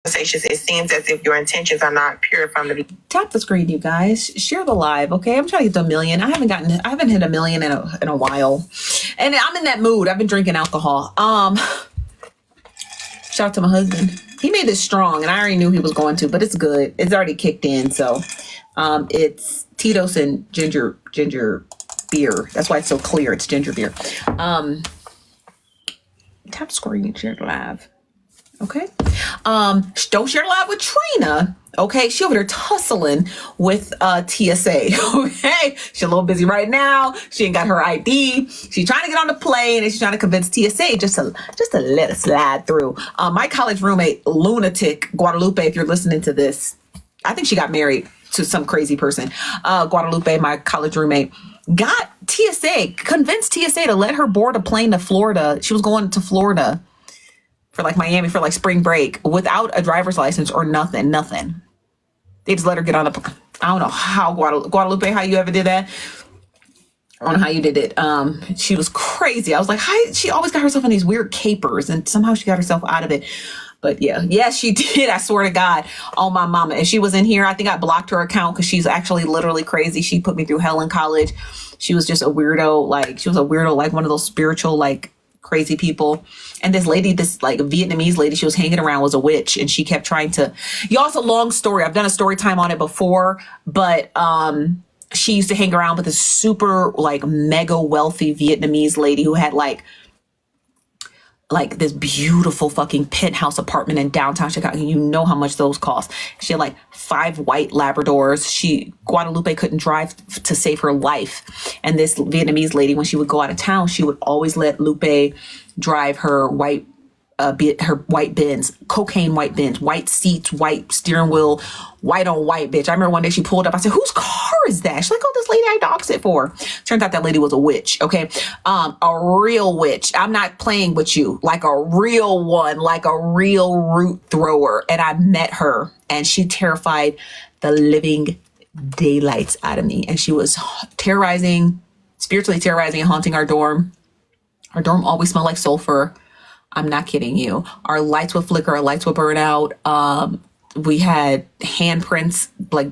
conversations, it seems as if your intentions are not pure from the beginning. Tap the screen, you guys. Share the live, okay? I'm trying to get to 1 million. I haven't hit 1 million in a while, and I'm in that mood. I've been drinking alcohol. Shout out to my husband. He made this strong, and I already knew he was going to, but it's good. It's already kicked in, so it's Tito's and ginger beer. That's why it's so clear. It's ginger beer. Tap screen, share the live. Okay. Don't share live with Trina. Okay. She over there tussling with TSA. Okay. She's a little busy right now. She ain't got her ID. She's trying to get on the plane and she's trying to convince TSA just to let us slide through. My college roommate, lunatic Guadalupe, if you're listening to this, I think she got married to some crazy person. Guadalupe, my college roommate, got convinced TSA to let her board a plane to Florida. She was going to Florida for like Miami for like spring break without a driver's license or nothing. They just let her get on the, I don't know how Guadalupe, how you ever did that. I don't know how you did it. She was crazy. I was like, she always got herself in these weird capers and somehow she got herself out of it. But yes, she did. I swear to God, on my mama. And she was in here. I think I blocked her account because she's actually literally crazy. She put me through hell in college. She was just a weirdo. Like one of those spiritual, like crazy people. And this lady, this like Vietnamese lady she was hanging around was a witch. And she kept trying to, y'all, it's a long story. I've done a story time on it before, but, she used to hang around with this super like mega wealthy Vietnamese lady who had like this beautiful fucking penthouse apartment in downtown Chicago. You know how much those cost. She had like 5 white Labradors. Guadalupe couldn't drive to save her life. And this Vietnamese lady, when she would go out of town, she would always let Lupe drive her white Benz, cocaine white Benz, white seats, white steering wheel, white on white, bitch. I remember one day she pulled up. I said, whose car is that? She's like, oh, this lady I dog sit for. Turns out that lady was a witch. Okay. A real witch. I'm not playing with you. Like a real one, like a real root thrower. And I met her and she terrified the living daylights out of me. And she was spiritually terrorizing and haunting our dorm. Our dorm always smelled like sulfur. I'm not kidding you. Our lights would flicker, our lights would burn out. We had handprints, like,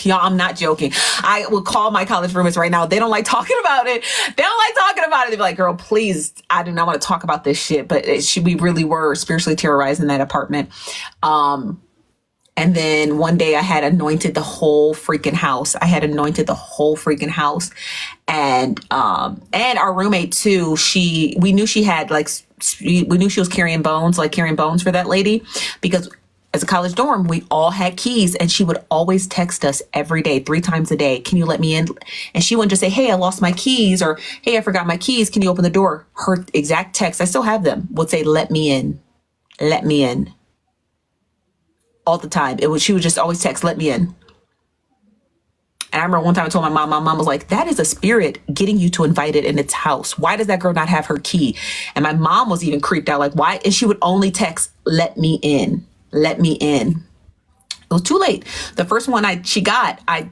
y'all, I'm not joking. I would call my college roommates right now. They don't like talking about it. They'd be like, girl, please, I do not want to talk about this shit. But we really were spiritually terrorizing that apartment. And then one day I had anointed the whole freaking house. And our roommate too, we knew she had we knew she was carrying bones for that lady, because as a college dorm, we all had keys and she would always text us every day, 3 times a day. Can you let me in? And she wouldn't just say, hey, I lost my keys, or hey, I forgot my keys. Can you open the door? Her exact text, I still have them, would say, let me in. All the time. She would just always text, let me in. And I remember one time I told my mom was like, that is a spirit getting you to invite it in its house. Why does that girl not have her key? And my mom was even creeped out, like, why? And she would only text, let me in. It was too late. The first one she got, I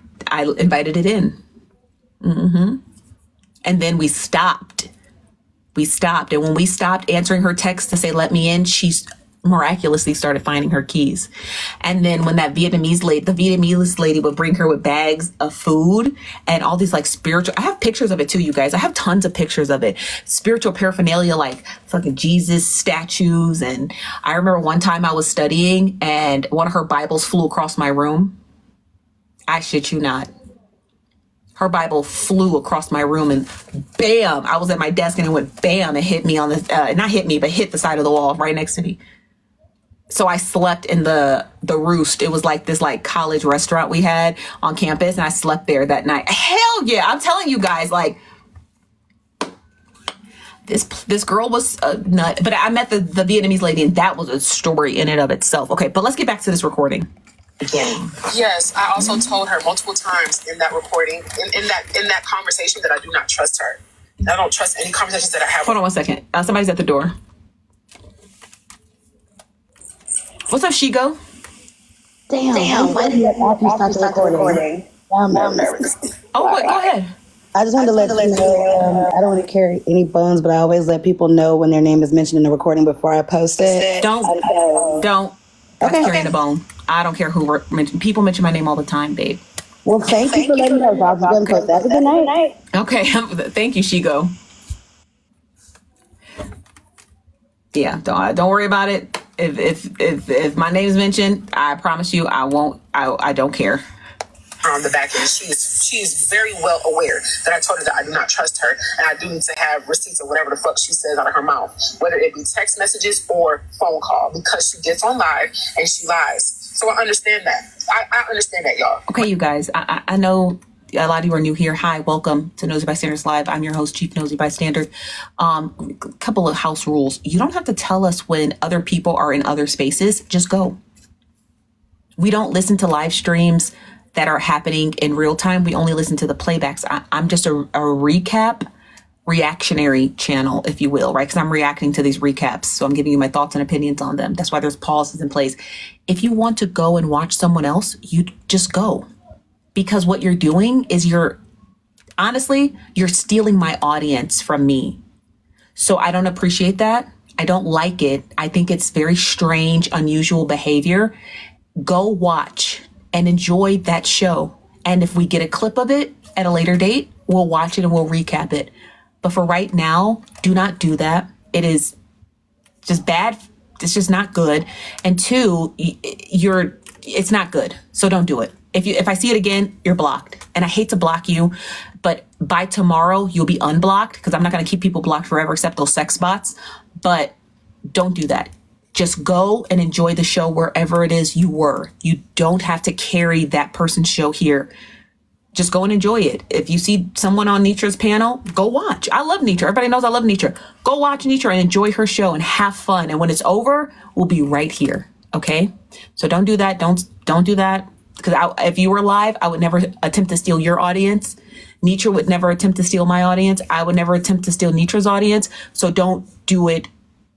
invited it in. And then we stopped. And when we stopped answering her text to say, let me in, she miraculously started finding her keys. And then when the Vietnamese lady would bring her with bags of food and all these like spiritual, I have pictures of it too, you guys. I have tons of pictures of it. Spiritual paraphernalia, like fucking Jesus statues. And I remember one time I was studying and one of her Bibles flew across my room. I shit you not. Her Bible flew across my room and bam, I was at my desk and it went bam and hit me on not hit me, but hit the side of the wall right next to me. So I slept in the Roost. It was like this like college restaurant we had on campus, and I slept there that night. Hell yeah. I'm telling you guys, like, this girl was a nut. But I met the Vietnamese lady, and that was a story in and of itself. Okay, but let's get back to this recording. Again. Yes, I also told her multiple times in that recording, in that conversation, that I do not trust her. I don't trust any conversations that I have. Hold on one second. Somebody's at the door. What's up, Shigo? Damn. Why did you start the recording? I'm nervous. Oh, wait, go ahead. I just wanted to let you know, I don't want to carry any bones, but I always let people know when their name is mentioned in the recording before I post it. Don't. That's carrying a bone. I don't care who people mention my name all the time, babe. Well, thank you for letting me know. I was going to post that. Have a good night. Okay, thank you, Shigo. Yeah, don't worry about it. If my name's mentioned, I promise you, I won't. I don't care. On the back end, she is very well aware that I told her that I do not trust her, and I do need to have receipts or whatever the fuck she says out of her mouth, whether it be text messages or phone call, because she gets on live and she lies. So I understand that. I understand that, y'all. Okay, you guys. I know a lot of you are new here. Hi, welcome to Nosy Bystanders Live. I'm your host, Chief Nosy Bystander. Couple of house rules. You don't have to tell us when other people are in other spaces. Just go. We don't listen to live streams that are happening in real time. We only listen to the playbacks. I'm just a recap, reactionary channel, if you will, right? Because I'm reacting to these recaps. So I'm giving you my thoughts and opinions on them. That's why there's pauses in place. If you want to go and watch someone else, you just go. Because what you're doing is you're stealing my audience from me. So I don't appreciate that. I don't like it. I think it's very strange, unusual behavior. Go watch and enjoy that show. And if we get a clip of it at a later date, we'll watch it and we'll recap it. But for right now, do not do that. It is just bad. It's just not good. And two, it's not good. So don't do it. If I see it again, you're blocked. And I hate to block you, but by tomorrow, you'll be unblocked, because I'm not going to keep people blocked forever except those sex bots. But don't do that. Just go and enjoy the show wherever it is you were. You don't have to carry that person's show here. Just go and enjoy it. If you see someone on Nitra's panel, go watch. I love Nitra. Everybody knows I love Nitra. Go watch Nitra and enjoy her show and have fun. And when it's over, we'll be right here. Okay? So don't do that. Don't do that. Because if you were live, I would never attempt to steal your audience. Nitra would never attempt to steal my audience. I would never attempt to steal Nitra's audience. So don't do it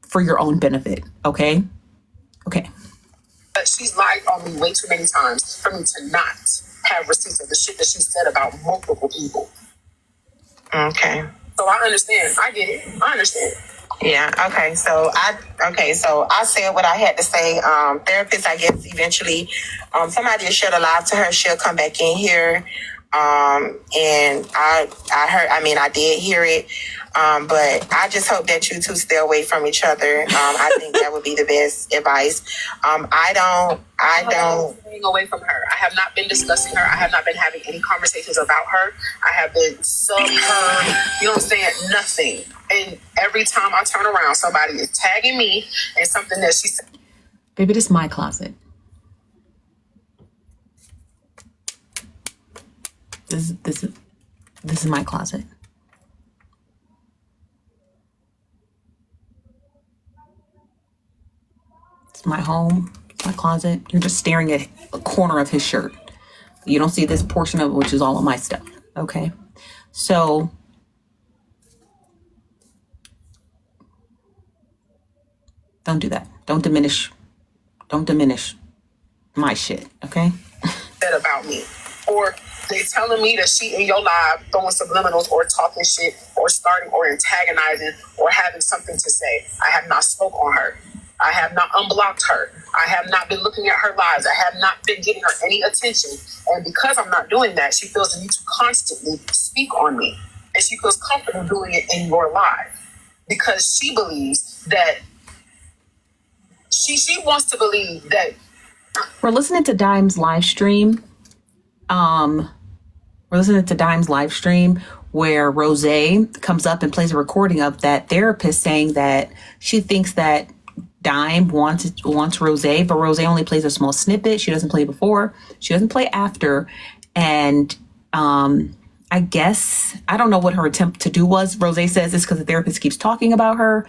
for your own benefit, okay? Okay. She's lied on me way too many times for me to not have receipts of the shit that she said about multiple people. Okay. So I understand. I get it. I understand. Yeah. Okay. So I said what I had to say. Therapist, I guess eventually, somebody will share the live to her. She'll come back in here. And I did hear it. But I just hope that you two stay away from each other. I think that would be the best advice. I don't staying away from her. I have not been discussing her. I have not been having any conversations about her. I have been sub her, you know what I'm saying? Nothing. And every time I turn around, somebody is tagging me and something that she said. Baby, this is my closet. This is my closet. It's my home, my closet. You're just staring at a corner of his shirt. You don't see this portion of it, which is all of my stuff. Okay. So don't do that. Don't diminish my shit. Okay. Said about me, or they telling me that she in your live throwing subliminals or talking shit or starting or antagonizing or having something to say. I have not spoke on her. I have not unblocked her. I have not been looking at her lives. I have not been giving her any attention. And because I'm not doing that, she feels the need to constantly speak on me. And she feels comfortable doing it in your live because she believes that she wants to believe that. We're listening to Dime's live stream. Where Rose comes up and plays a recording of that therapist saying that she thinks that Dime wants Rose, but Rose only plays a small snippet. She doesn't play before. She doesn't play after. And I guess, I don't know what her attempt to do was. Rose says this because the therapist keeps talking about her.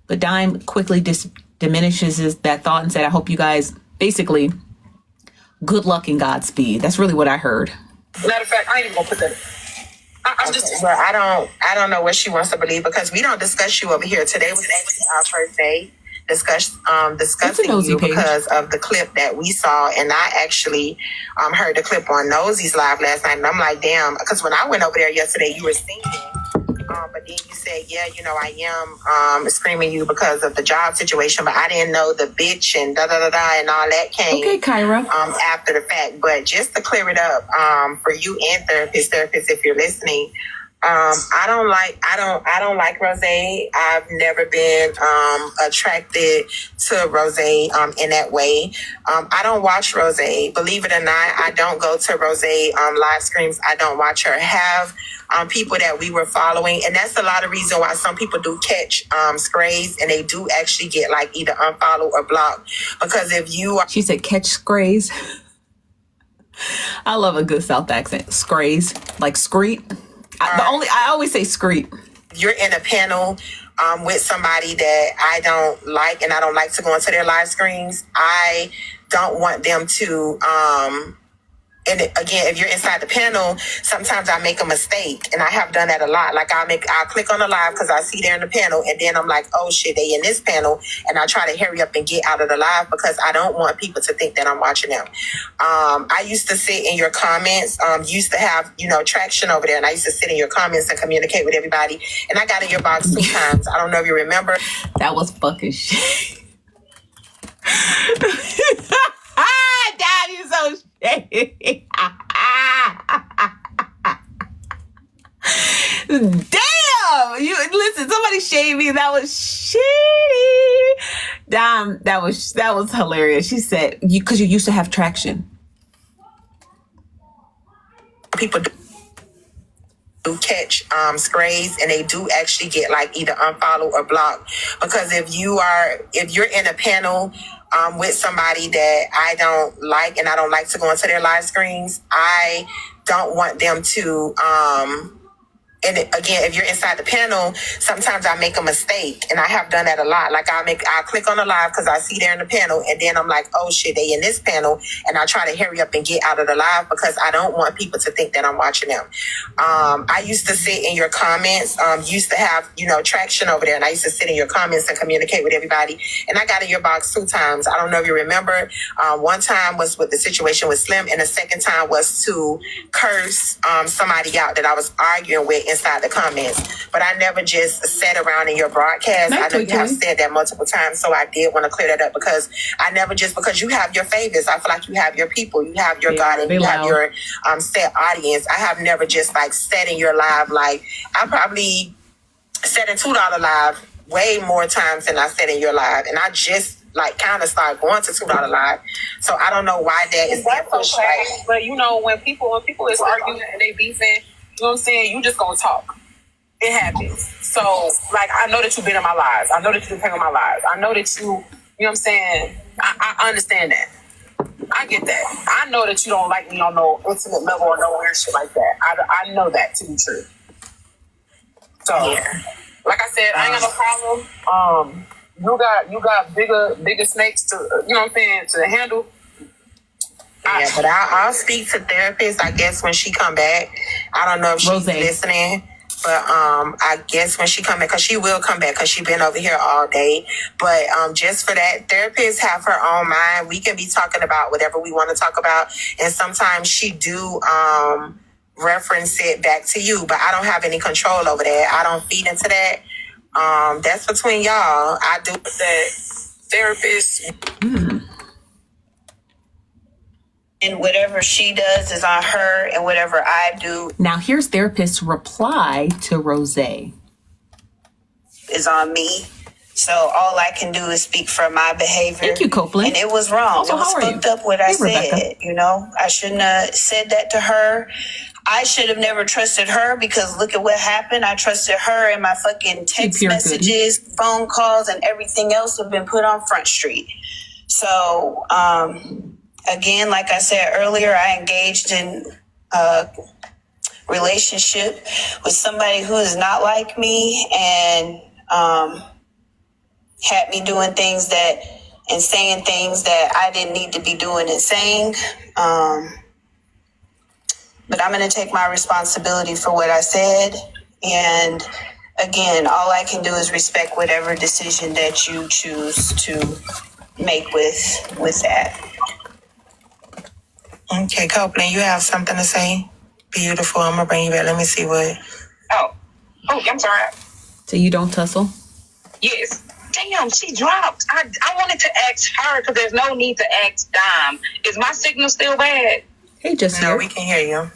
But Dime quickly diminishes that thought and said, I hope you guys, basically, good luck and Godspeed. That's really what I heard. Matter of fact, I ain't even gonna put that. Well, I don't know what she wants to believe because we don't discuss you over here. Today was actually our first day discussing you because of the clip that we saw, and I actually heard the clip on Nosy's live last night, and I'm like, damn, because when I went over there yesterday, you were singing, But then you said, yeah, you know, I am screaming you because of the job situation, but I didn't know the bitch and da-da-da-da and all that came Okay, Kyra. After the fact. But just to clear it up, for you and therapists, if you're listening, I don't like rosé. I've never been attracted to rosé in that way. I don't watch rosé. Believe it or not, I don't go to rosé live streams. I don't watch her have people that we were following, and that's a lot of reason why some people do catch scrays, and they do actually get like either unfollow or block. Because if you are, She said catch scrays. I love a good South accent. Scrays, like screet. I always say screet. you're in a panel with somebody that I don't like, and I don't like to go into their live screens, I don't want them to and again, if you're inside the panel, sometimes I make a mistake, and I have done that a lot. Like I'll click on the live because I see they're in the panel, and then I'm like, oh shit, they in this panel, and I try to hurry up and get out of the live because I don't want people to think that I'm watching them. I used to sit in your comments, used to have, you know, traction over there, and I used to sit in your comments and communicate with everybody, and I got in your box 2 times. I don't know if you remember. That was fucking shit. Dad, you so shady. Damn! You listen, somebody shade me. That was shitty. Damn, that was hilarious. She said, because you used to have traction. People do catch scrays, and they do actually get like either unfollow or block. Because if you're in a panel with somebody that I don't like, and I don't like to go into their live screens, I don't want them to and again, if you're inside the panel, sometimes I make a mistake, and I have done that a lot. Like I'll click on the live because I see they're in the panel, and then I'm like, oh shit, they in this panel, and I try to hurry up and get out of the live because I don't want people to think that I'm watching them. I used to sit in your comments, used to have, you know, traction over there, and I used to sit in your comments and communicate with everybody, and I got in your box 2 times. I don't know if you remember. One time was with the situation with Slim, and the second time was to curse somebody out that I was arguing with inside the comments. But I never just sat around in your broadcast. I know you have said that multiple times, so I did want to clear that up because I never just, because you have your favorites. I feel like you have your people, you have your garden, you have your set audience. I have never just like sat in your live. Like I probably sat in $2 live way more times than I sat in your live, and I just like kind of started going to $2 live. So I don't know why that is that pushed. Okay. But you know, when people is arguing and they beefing, you know what I'm saying? You just gonna talk. It happens. So, like, I know that you've been in my lives. I know that you've been taking my lives. I know that you know what I'm saying? I understand that. I get that. I know that you don't like me on no intimate level or no weird shit like that. I know that to be true. So, yeah. Like I said, I ain't got no problem. You got bigger snakes to, you know what I'm saying, to handle. Yeah, but I'll speak to therapists, I guess, when she come back. I don't know if she's listening, but I guess when she come back, because she will come back because she's been over here all day. But just for that, therapists have her own mind. We can be talking about whatever we want to talk about. And sometimes she do reference it back to you, but I don't have any control over that. I don't feed into that. That's between y'all. I do that therapist. And whatever she does is on her, and whatever I do. Now here's therapist's reply to Rose. Is on me. So all I can do is speak for my behavior. Thank you, Copeland. And it was wrong. Also, it was fucked up what I said. Rebecca. You know, I shouldn't have said that to her. I should have never trusted her because look at what happened. I trusted her, and my fucking text messages, phone calls, and everything else have been put on Front Street. So, again, like I said earlier, I engaged in a relationship with somebody who is not like me, and had me doing things and saying things that I didn't need to be doing and saying. But I'm going to take my responsibility for what I said. And again, all I can do is respect whatever decision that you choose to make with that. Okay, Copeland, you have something to say? Beautiful. I'm going to bring you back. Let me see what. Oh, Oh, I'm sorry. So you don't tussle? Yes. Damn, she dropped. I wanted to ask her because there's no need to ask Dime. Is my signal still bad? Hey, just No, here. we can hear you.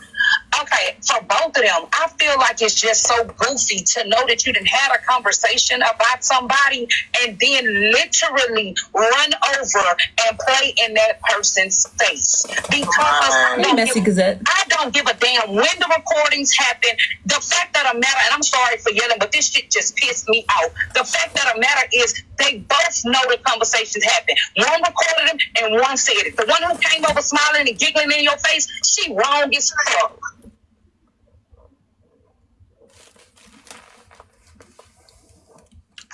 Okay, for both of them, I feel like it's just so goofy to know that you done had a conversation about somebody and then literally run over and play in that person's face. Because I don't give a damn when the recordings happen. The fact that the matter, and I'm sorry for yelling, but this shit just pissed me off. The fact that the matter is they both know the conversations happen. One recorded them and one said it. The one who came over smiling and giggling in your face, she wrong as fuck.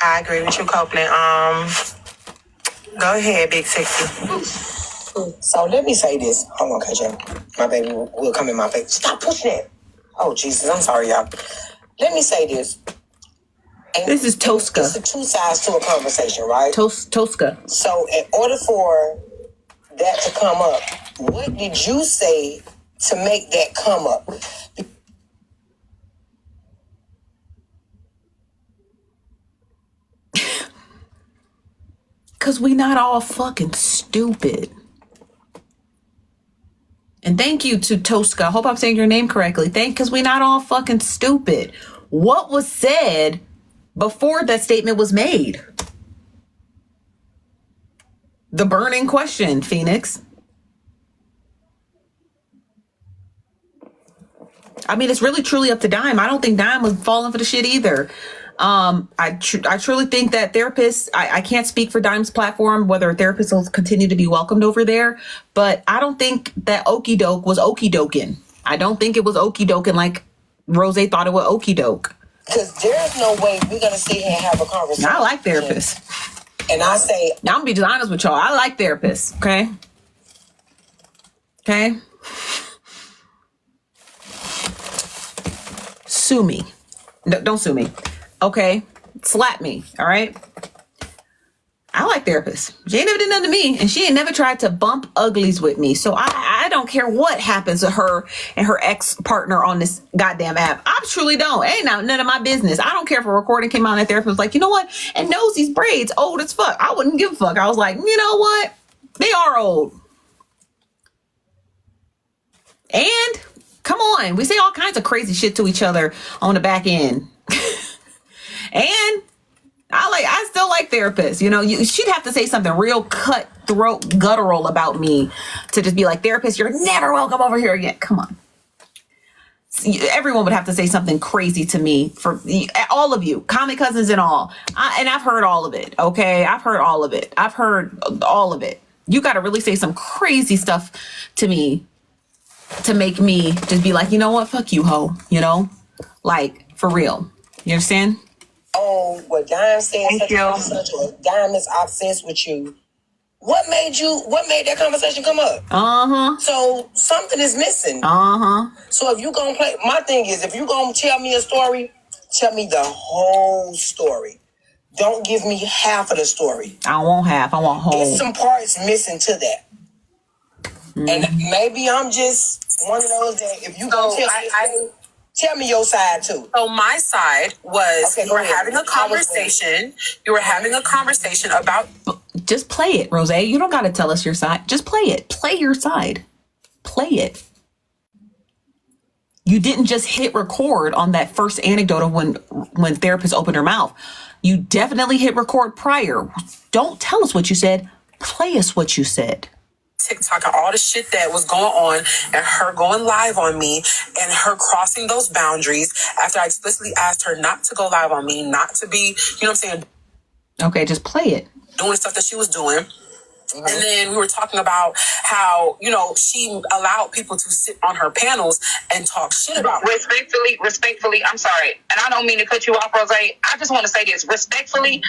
I agree with you, Copeland. Go ahead, Big 60. So let me say this. Hold on, KJ. My baby will come in my face. Stop pushing it. Oh, Jesus. I'm sorry, y'all. Let me say this. And this is Tosca. It's the two sides to a conversation, right? Tosca. So in order for that to come up, what did you say to make that come up? Because we not all fucking stupid. And thank you to Tosca. I hope I'm saying your name correctly. Because we not all fucking stupid. What was said before that statement was made? The burning question, Phoenix. I mean, it's really truly up to Dime. I don't think Dime was falling for the shit either. I truly think that therapists, I can't speak for Dime's platform, whether therapists will continue to be welcomed over there, but I don't think that okie doke was okie doking. I don't think it was okie doking like Rose thought it was okie doke. Because there's no way we're going to sit here and have a conversation. I like therapists. And I say, now I'm going to be just honest with y'all. I like therapists. Okay. Okay. Sue me. No, don't sue me. Okay, slap me, all right? I like therapists. She ain't never did nothing to me, and she ain't never tried to bump uglies with me. So I don't care what happens to her and her ex-partner on this goddamn app. I truly don't. Ain't none of my business. I don't care if a recording came out and that therapist was like, you know what? And Nosy's braids old as fuck. I wouldn't give a fuck. I was like, you know what? They are old. And come on, we say all kinds of crazy shit to each other on the back end. And I still like therapists. You know, she'd have to say something real cutthroat, guttural about me to just be like, therapist, you're never welcome over here again. Come on. Everyone would have to say something crazy to me, for all of you, comic cousins and all. And I've heard all of it. Okay, I've heard all of it. I've heard all of it. You got to really say some crazy stuff to me to make me just be like, you know what? Fuck you, ho. You know, like for real. You understand? Oh, what Dime said, such Dime is obsessed with you. What made that conversation come up? Uh-huh. So something is missing. Uh-huh. So if you gonna play, my thing is, if you gonna tell me a story, tell me the whole story. Don't give me half of the story. I don't want half, I want whole. There's some parts missing to that. Mm-hmm. And maybe I'm just one of those that if you gonna tell me your side too. So my side was you were having a conversation. You were having a conversation about. Just play it, Rose. You don't got to tell us your side. Just play it. Play your side. Play it. You didn't just hit record on that first anecdote of when therapist opened her mouth. You definitely hit record prior. Don't tell us what you said. Play us what you said. TikTok and all the shit that was going on and her going live on me and her crossing those boundaries after I explicitly asked her not to go live on me, not to be, you know what I'm saying? Okay, just play it. Doing stuff that she was doing. Mm-hmm. And then we were talking about how, you know, she allowed people to sit on her panels and talk shit about her. Respectfully, I'm sorry. And I don't mean to cut you off, Rose. I just want to say this respectfully.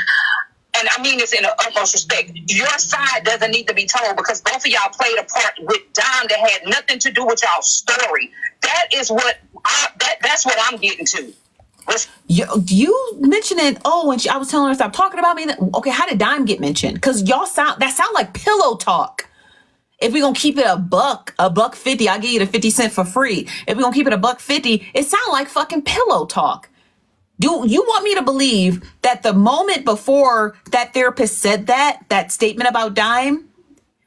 And I mean this in the utmost respect. Your side doesn't need to be told because both of y'all played a part with Dime that had nothing to do with y'all's story. That is what that's what I'm getting to. You mentioned it. Oh, when I was telling her stop talking about me. Okay, how did Dime get mentioned? Because y'all sound like pillow talk. If we're gonna keep it a buck 50, I'll give you the 50 cents for free. If we're gonna keep it a $1.50, it sound like fucking pillow talk. Do you want me to believe that the moment before that therapist said that statement about Dime,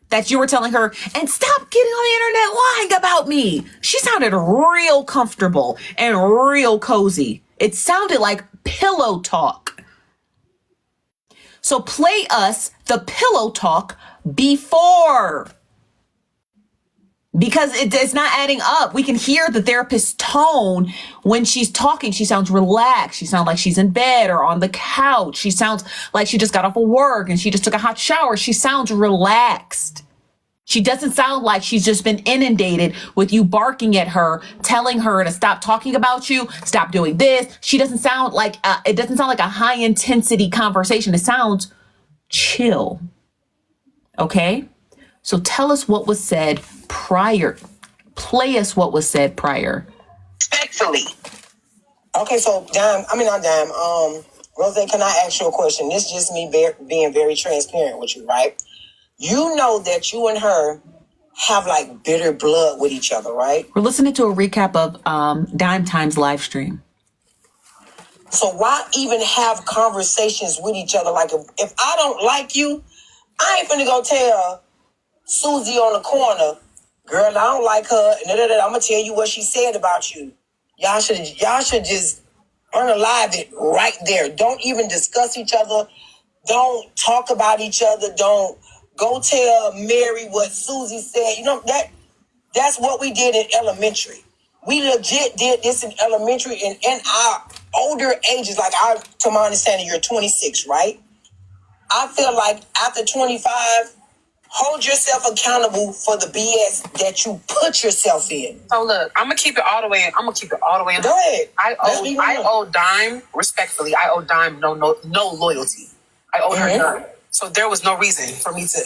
that you were telling her, and stop getting on the internet lying about me? She sounded real comfortable and real cozy. It sounded like pillow talk. So play us the pillow talk before. Because it's not adding up. We can hear the therapist's tone when she's talking. She sounds relaxed. She sounds like she's in bed or on the couch. She sounds like she just got off of work and she just took a hot shower. She sounds relaxed. She doesn't sound like she's just been inundated with you barking at her, telling her to stop talking about you, stop doing this. She doesn't sound like, it doesn't sound like a high intensity conversation. It sounds chill. Okay? So tell us what was said prior. Play us what was said prior. Respectfully. Okay, so not Dime. Rose, can I ask you a question? This is just me being very transparent with you, right? You know that you and her have like bitter blood with each other, right? We're listening to a recap of Dime Time's live stream. So why even have conversations with each other? Like if I don't like you, I ain't finna go tell Susie on the corner, girl, I don't like her. I'm gonna tell you what she said about you. Y'all should just unalive it right there. Don't even discuss each other. Don't talk about each other. Don't go tell Mary what Susie said. You know that's what we did in elementary. We legit did this in elementary and in our older ages. Like to my understanding, you're 26, right? I feel like after 25. Hold yourself accountable for the BS that you put yourself in. So look, I'm gonna keep it all the way. Go ahead. I owe Dime respectfully. I owe Dime no loyalty. I owe her none. So there was no reason for me to.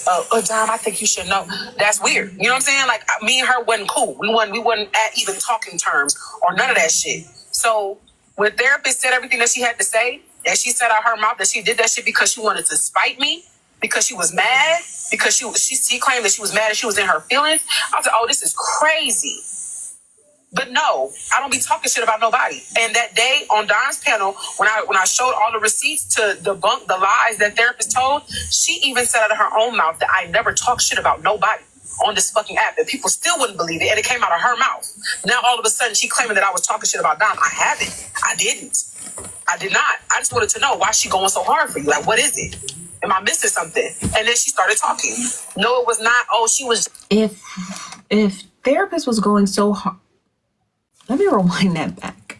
Dime, I think you should know. That's weird. You know what I'm saying? Like me and her wasn't cool. We wasn't at even talking terms or none of that shit. So when the therapist said everything that she had to say, and she said out her mouth that she did that shit because she wanted to spite me. Because she was mad, because she claimed that she was mad and she was in her feelings. I was like, oh, this is crazy. But no, I don't be talking shit about nobody. And that day on Don's panel, when I showed all the receipts to debunk the lies that therapist told, she even said out of her own mouth that I never talk shit about nobody on this fucking app, and people still wouldn't believe it, and it came out of her mouth. Now all of a sudden she claiming that I was talking shit about Don. I haven't. I didn't. I did not. I just wanted to know why she going so hard for you. Like, what is it? Am I missing something? And then she started talking. No, it was not. Oh, she was. If therapist was going so hard, let me rewind that back.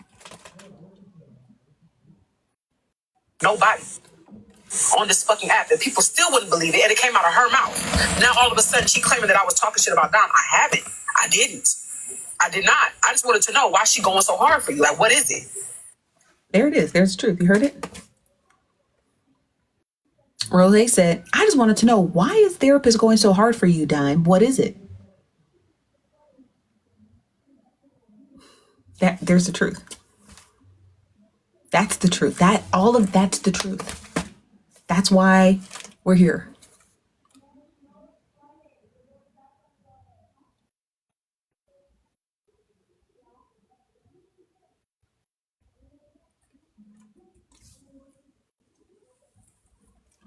Nobody on this fucking app, and people still wouldn't believe it, and it came out of her mouth. Now all of a sudden she claiming that I was talking shit about Don. I haven't. I didn't. I did not. I just wanted to know why she going so hard for you. Like, what is it? There it is. There's the truth. You heard it? Rose said, I just wanted to know, why is therapist going so hard for you, Dime? What is it? There's the truth. That's the truth. That's the truth. That's why we're here.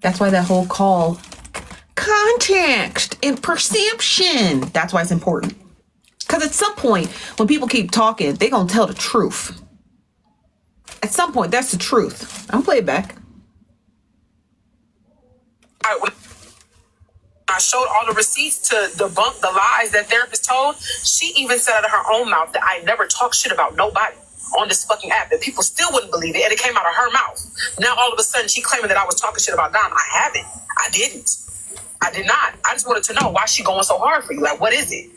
That's why that whole call, context and perception, that's why it's important. Because at some point, when people keep talking, they're going to tell the truth. At some point, that's the truth. I'll play it back. I showed all the receipts to debunk the lies that therapist told. She even said out of her own mouth that I never talk shit about nobody on this fucking app, and people still wouldn't believe it, and it came out of her mouth. Now all of a sudden she claiming that I was talking shit about Don. I haven't. I didn't. I did not. I just wanted to know why she going so hard for you. Like, what is it?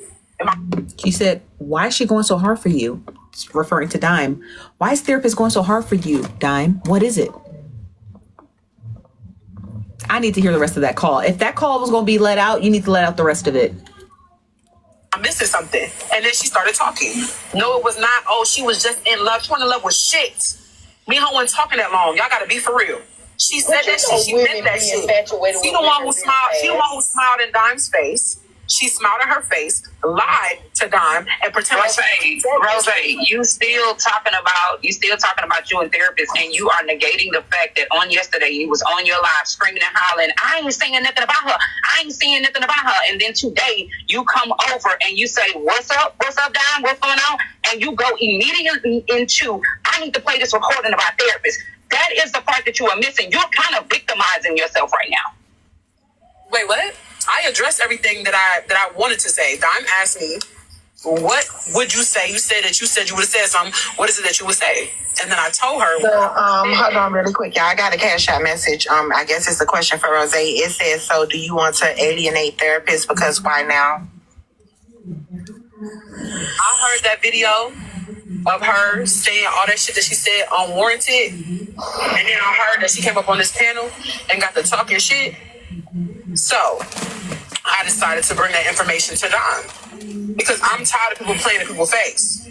She said, why is she going so hard for you? It's referring to Dime. Why is therapist going so hard for you, Dime? What is it? I need to hear the rest of that call. If that call was going to be let out, you need to let out the rest of it. I'm missing something. And then she started talking. No, it was not. Oh, she was just in love. She wasn't in love with shit. Me and her wasn't talking that long. Y'all got to be for real. She said that shit. She meant that shit. She the one who smiled. She the one who smiled in Dime's face. She smiled in her face, lied to Dime, and pretended Rose, you still talking about you and therapist, and you are negating the fact that on yesterday you was on your live screaming and hollering, I ain't saying nothing about her. I ain't saying nothing about her. And then today you come over and you say, what's up, Dime? What's going on? And you go immediately into, I need to play this recording about therapist. That is the part that you are missing. You're kind of victimizing yourself right now. Wait, what? I addressed everything that I wanted to say. Dime asked me, what would you say? You said you would have said something. What is it that you would say? And then I told her. So, hold on really quick, y'all. I got a cash out message. I guess it's a question for Rose. It says, so do you want to alienate therapists? Because why now? I heard that video of her saying all that shit that she said unwarranted. And then I heard that she came up on this panel and got to talking shit. So I decided to bring that information to Don because I'm tired of people playing in people's face.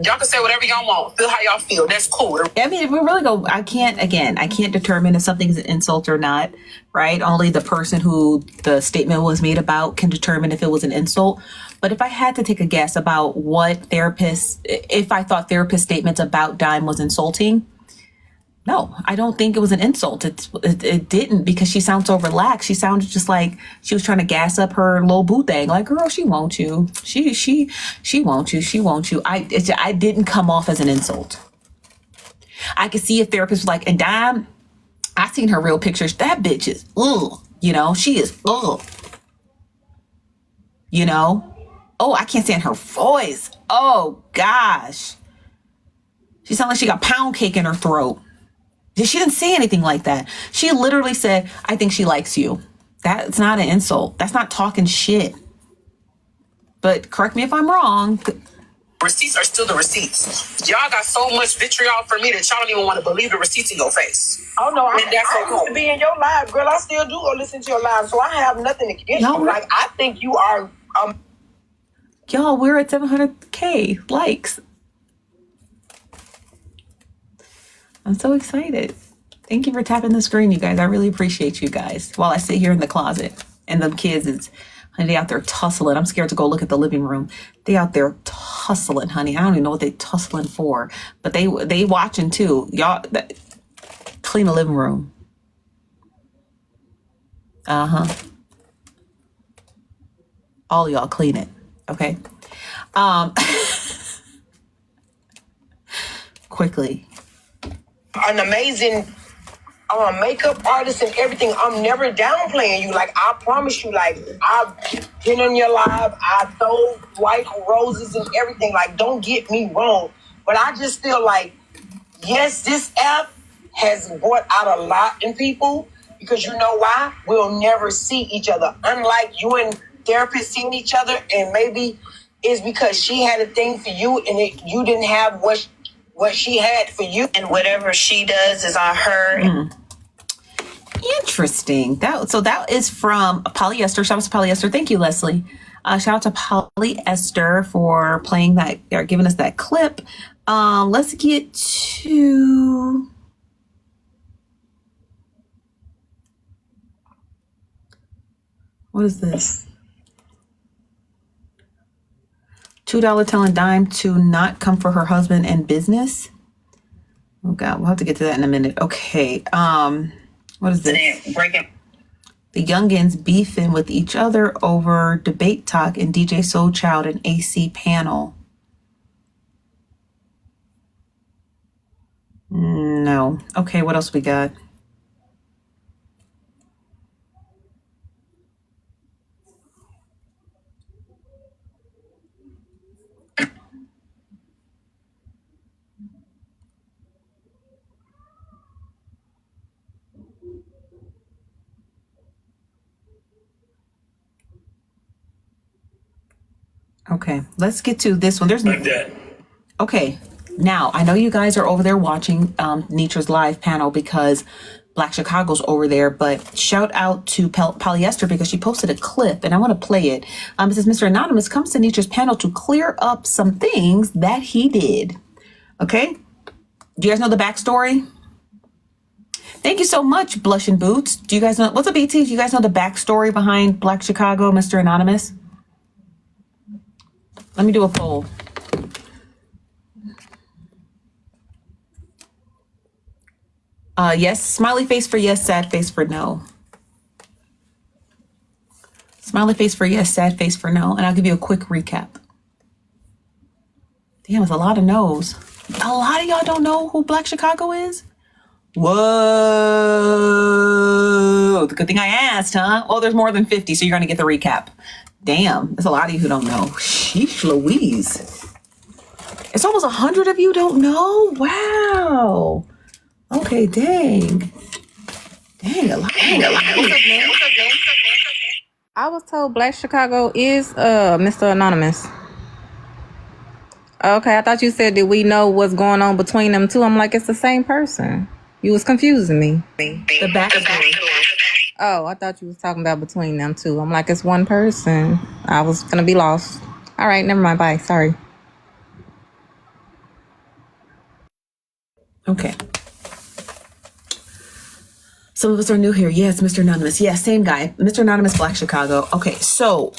Y'all can say whatever y'all want. Feel how y'all feel. That's cool. I mean, if we really go, I can't determine if something's an insult or not, right? Only the person who the statement was made about can determine if it was an insult. But if I had to take a guess about if I thought therapist statements about Dime was insulting, no, I don't think it was an insult. It didn't, because she sounds so relaxed. She sounded just like she was trying to gas up her little boo thing. Like, girl, she won't you. She won't you. She won't you. I didn't come off as an insult. I could see a therapist was like, and Dime, I seen her real pictures. That bitch is, ugh. You know, she is, ugh. You know? Oh, I can't stand her voice. Oh, gosh. She sounds like she got pound cake in her throat. She didn't say anything like that. She literally said, I think she likes you. That's not an insult. That's not talking shit. But correct me if I'm wrong. Receipts are still the receipts. Y'all got so much vitriol for me that y'all don't even want to believe the receipts in your face. Oh, no, I used to be in your live, girl. I still do go listen to your live, so I have nothing against you. Like, I think you are... Y'all, we're at 700K likes. I'm so excited. Thank you for tapping the screen, you guys. I really appreciate you guys. While I sit here in the closet and the kids they out there tussling. I'm scared to go look at the living room. They out there tussling, honey. I don't even know what they tussling for, but they watching too. Y'all clean the living room. All of y'all clean it. Okay. Quickly. An amazing makeup artist and everything. I'm never downplaying you. Like, I promise you, like, I've been on your live. I throw white roses and everything. Like, don't get me wrong. But I just feel like, yes, this app has brought out a lot in people, because you know why? We'll never see each other. Unlike you and therapists seeing each other, and maybe it's because she had a thing for you and you didn't have what she had for you, and whatever she does is on her. Interesting. That is from Polyester. Shout out to Polyester. Thank you, Leslie. Shout out to Polyester for playing that, or giving us that clip. Let's get to... What is this? $2 telling Dime to not come for her husband and business. Oh God, we'll have to get to that in a minute. Okay. What is this? The youngins beefing with each other over debate talk and DJ Soul Child and AC panel. No. Okay, what else we got? Okay, let's get to this one. There's like that. Okay, now I know you guys are over there watching Nitra's live panel because Black Chicago's over there, but shout out to Polyester because she posted a clip and I want to play it. It says, Mr. Anonymous comes to Nitra's panel to clear up some things that he did. Okay, do you guys know the backstory? Thank you so much, Blushing Boots. Do you guys know, what's up, BT? Do you guys know the backstory behind Black Chicago, Mr. Anonymous? Let me do a poll. Yes, smiley face for yes, sad face for no. Smiley face for yes, sad face for no. And I'll give you a quick recap. Damn, it's a lot of no's. A lot of y'all don't know who Black Chicago is? Whoa. The good thing I asked, huh? Oh, there's more than 50, so you're going to get the recap. Damn, there's a lot of you who don't know. Sheesh Louise. It's almost 100 of you don't know? Wow. Okay, dang. Dang, a lot. What's up, man? I was told Black Chicago is Mr. Anonymous. Okay, I thought you said that we know what's going on between them two. I'm like, it's the same person. You was confusing me. The backstory. Oh, I thought you was talking about between them two. I'm like, it's one person. I was gonna be lost. All right, never mind. Bye. Sorry. Okay. Some of us are new here. Yes, Mr. Anonymous. Yeah, same guy. Mr. Anonymous, Black Chicago. Okay, so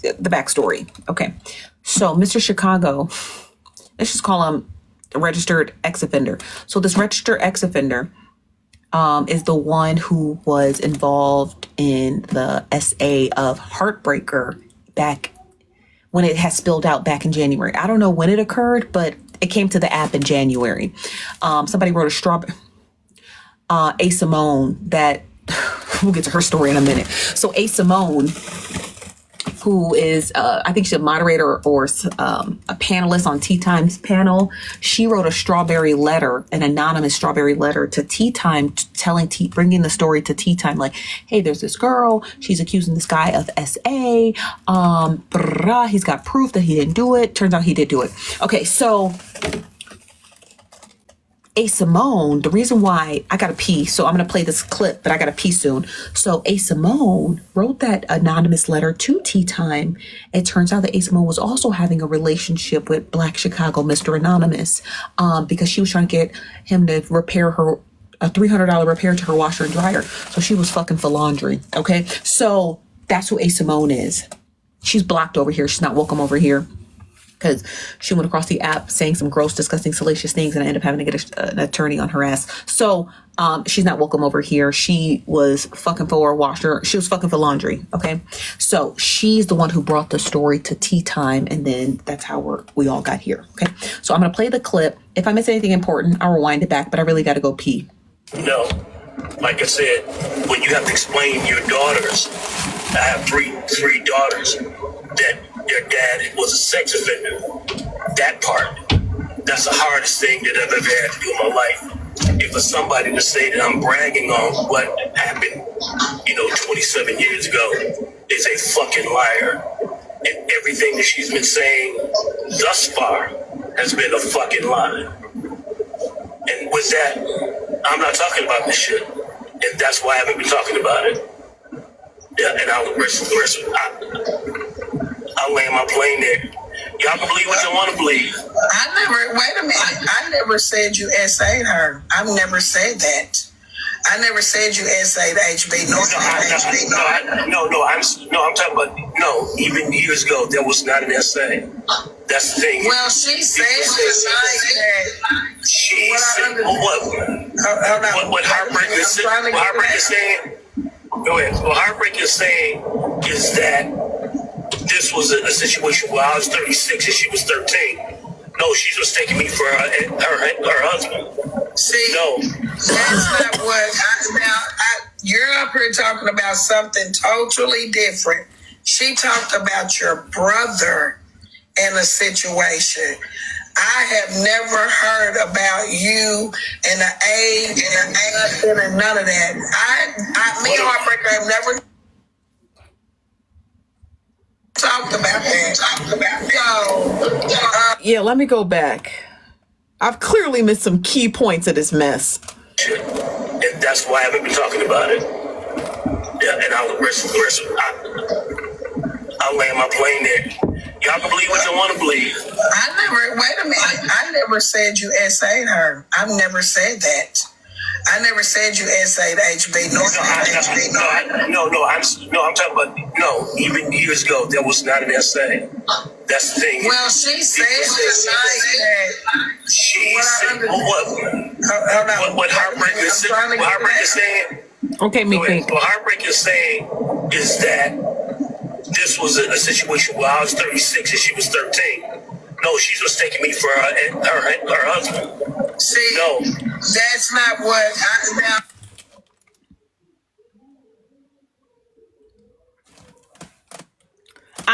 the backstory. Okay. So Mr. Chicago, let's just call him a registered ex-offender. So this registered ex-offender is the one who was involved in the SA of Heartbreaker back when it had spilled out back in January. I don't know when it occurred, but it came to the app in January. Somebody wrote a strawberry. A Simone, that we'll get to her story in a minute. So A Simone, who is I think she's a moderator or a panelist on Tea Time's panel, she wrote a strawberry letter, an anonymous strawberry letter to Tea Time, bringing the story to Tea Time, like, hey, there's this girl, she's accusing this guy of SA, he's got proof that he didn't do it. Turns out he did do it. Okay, so A Simone, the reason why I got to pee, so I'm going to play this clip, but I got to pee soon. So A Simone wrote that anonymous letter to Tea Time. It turns out that A Simone was also having a relationship with Black Chicago, Mr. Anonymous, because she was trying to get him to repair her, a $300 repair to her washer and dryer. So she was fucking for laundry. Okay. So that's who A Simone is. She's blocked over here. She's not welcome over here. Because she went across the app saying some gross, disgusting, salacious things, and I ended up having to get an attorney on her ass. So she's not welcome over here. She was fucking for a washer. She was fucking for laundry. Okay, so she's the one who brought the story to Tea Time, and then that's how we all got here. Okay, so I'm gonna play the clip. If I miss anything important, I'll rewind it back. But I really got to go pee. No, like I said, when you have to explain your daughters, I have three daughters that their dad was a sex offender. That part, that's the hardest thing that I've ever had to do in my life. If for somebody to say that I'm bragging on what happened, 27 years ago, is a fucking liar. And everything that she's been saying thus far has been a fucking lie. And with that, I'm not talking about this shit. And that's why I haven't been talking about it. Yeah, and I'll land my plane there. Y'all can believe what you want to believe. Wait a minute. I never said you SA'd her. I've never said that. I never said you SA'd HB. I'm talking about, even years ago, there was not an SA. That's the thing. Well, she said tonight that. She said, what Heartbreak is saying, go ahead. What Heartbreak is saying is that this was a situation where I was 36 and she was 13. No, she's mistaking me for her husband. See, no, that's not what. You're up here talking about something totally different. She talked about your brother in a situation. I have never heard about you and the age and none of that. Me and Heartbreaker have never talked about that. Yeah, let me go back. I've clearly missed some key points of this mess. And that's why I haven't been talking about it. Yeah, and I'll land my plane there. Y'all can believe what you want to believe. Wait a minute. I never said you SA'd her. I've never said that. I never said you essayed HB. I'm talking about, even years ago, there was not an essay. That's the thing. Well, she said tonight that she said, what Heartbreak is saying, Okay, me think. what Heartbreak is saying is that this was a situation where I was 36 and she was 13. No, she's mistaking me for her husband. See, no, that's not what now.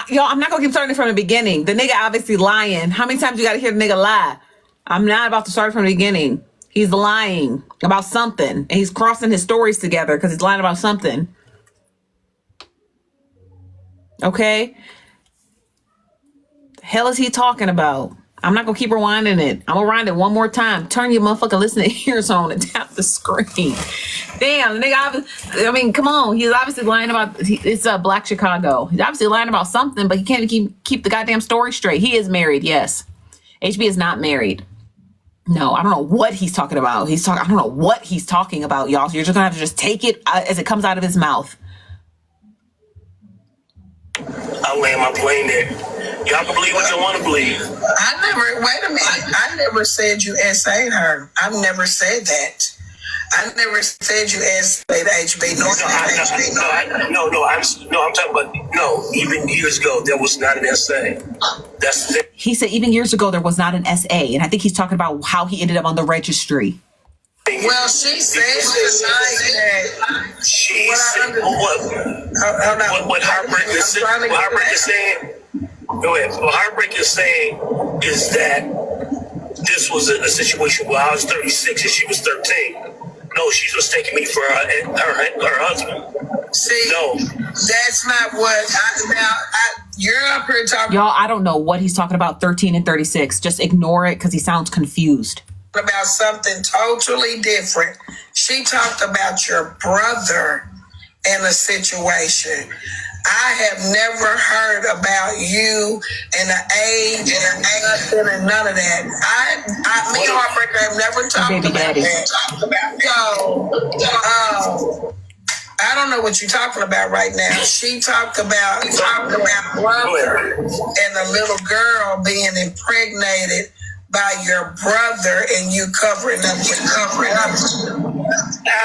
Y'all, I'm not gonna keep starting from the beginning. The nigga obviously lying. How many times you gotta hear the nigga lie? I'm not about to start from the beginning. He's lying about something, and he's crossing his stories together because he's lying about something. Okay? The hell is he talking about? I'm not gonna keep rewinding it. I'm gonna rewind it one more time. Turn your motherfucking listening ears on and tap the screen. Damn, the nigga, I mean, come on. He's obviously lying about, it's Black Chicago. He's obviously lying about something, but he can't keep the goddamn story straight. He is married, yes. HB is not married. No, I don't know what he's talking about. I don't know what he's talking about, y'all. So you're just gonna have to just take it as it comes out of his mouth. I'll land my plane there. Y'all can believe what you want to believe. Wait a minute. I never said you essayed her. I've never said that. I never said you essayed HB. I'm talking about, even years ago, there was not an essay. That's the thing. He said even years ago, there was not an SA. And I think he's talking about how he ended up on the registry. Well, she said tonight that she said, what Heartbreak is saying, go ahead. What Heartbreak is saying is that this was a situation where I was 36 and she was 13. No, she's mistaking me for her husband. See, no, that's not what. You're up here talking. Y'all, I don't know what he's talking about. 13 and 36. Just ignore it because he sounds confused. About something totally different. She talked about your brother in a situation. I have never heard about you and the age and nothing and none of that. Me and Heartbreaker have never talked about that. So, I don't know what you're talking about right now. She talked about brother and a little girl being impregnated by your brother and you covering up.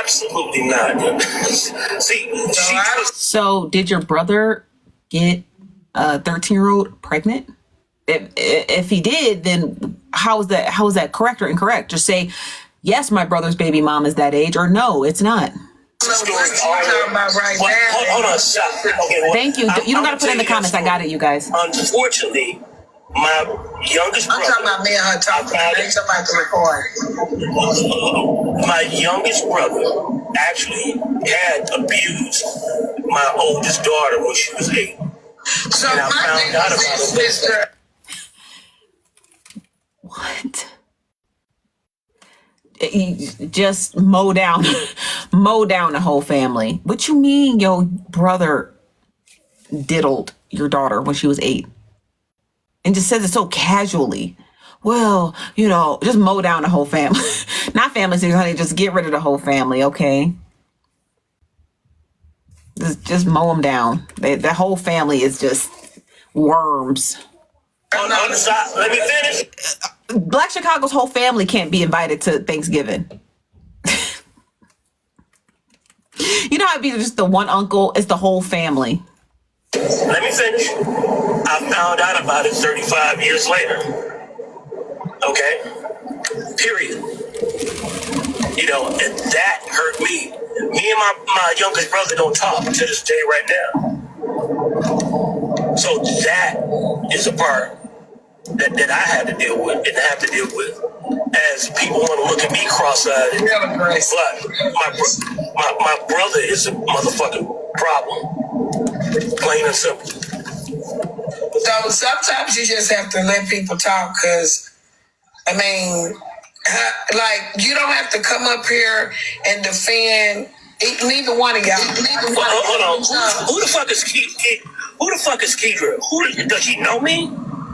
Absolutely not. See, so did your brother get a 13-year-old pregnant? If he did, then how is that correct or incorrect? Just say, yes, my brother's baby mom is that age, or no, it's not. Hold on, stop. Okay, thank you. You don't got to put in the comments. I got it, you guys. Unfortunately, my youngest brother. I'm talking about me and her talking. Ain't somebody to record. My youngest brother actually had abused my oldest daughter when she was 8. So and I found out about it. What? Just mow down the whole family. What you mean your brother diddled your daughter when she was 8? And just says it so casually. Well, just mow down the whole family. Not family, honey, just get rid of the whole family, okay? Just mow them down. The whole family is just worms. Let me finish. Black Chicago's whole family can't be invited to Thanksgiving. You know how it'd be just the one uncle? It's the whole family. Let me finish. I found out about it 35 years later. Okay? Period. And that hurt me. Me and my youngest brother don't talk to this day right now. So that is a part that I had to deal with and have to deal with. As people want to look at me cross-eyed, but my brother is a motherfucking problem. Plain and simple. So sometimes you just have to let people talk because, you don't have to come up here and defend neither one of y'all. Hold on. Who the fuck is Who the fuck is Keidra? Does she know me?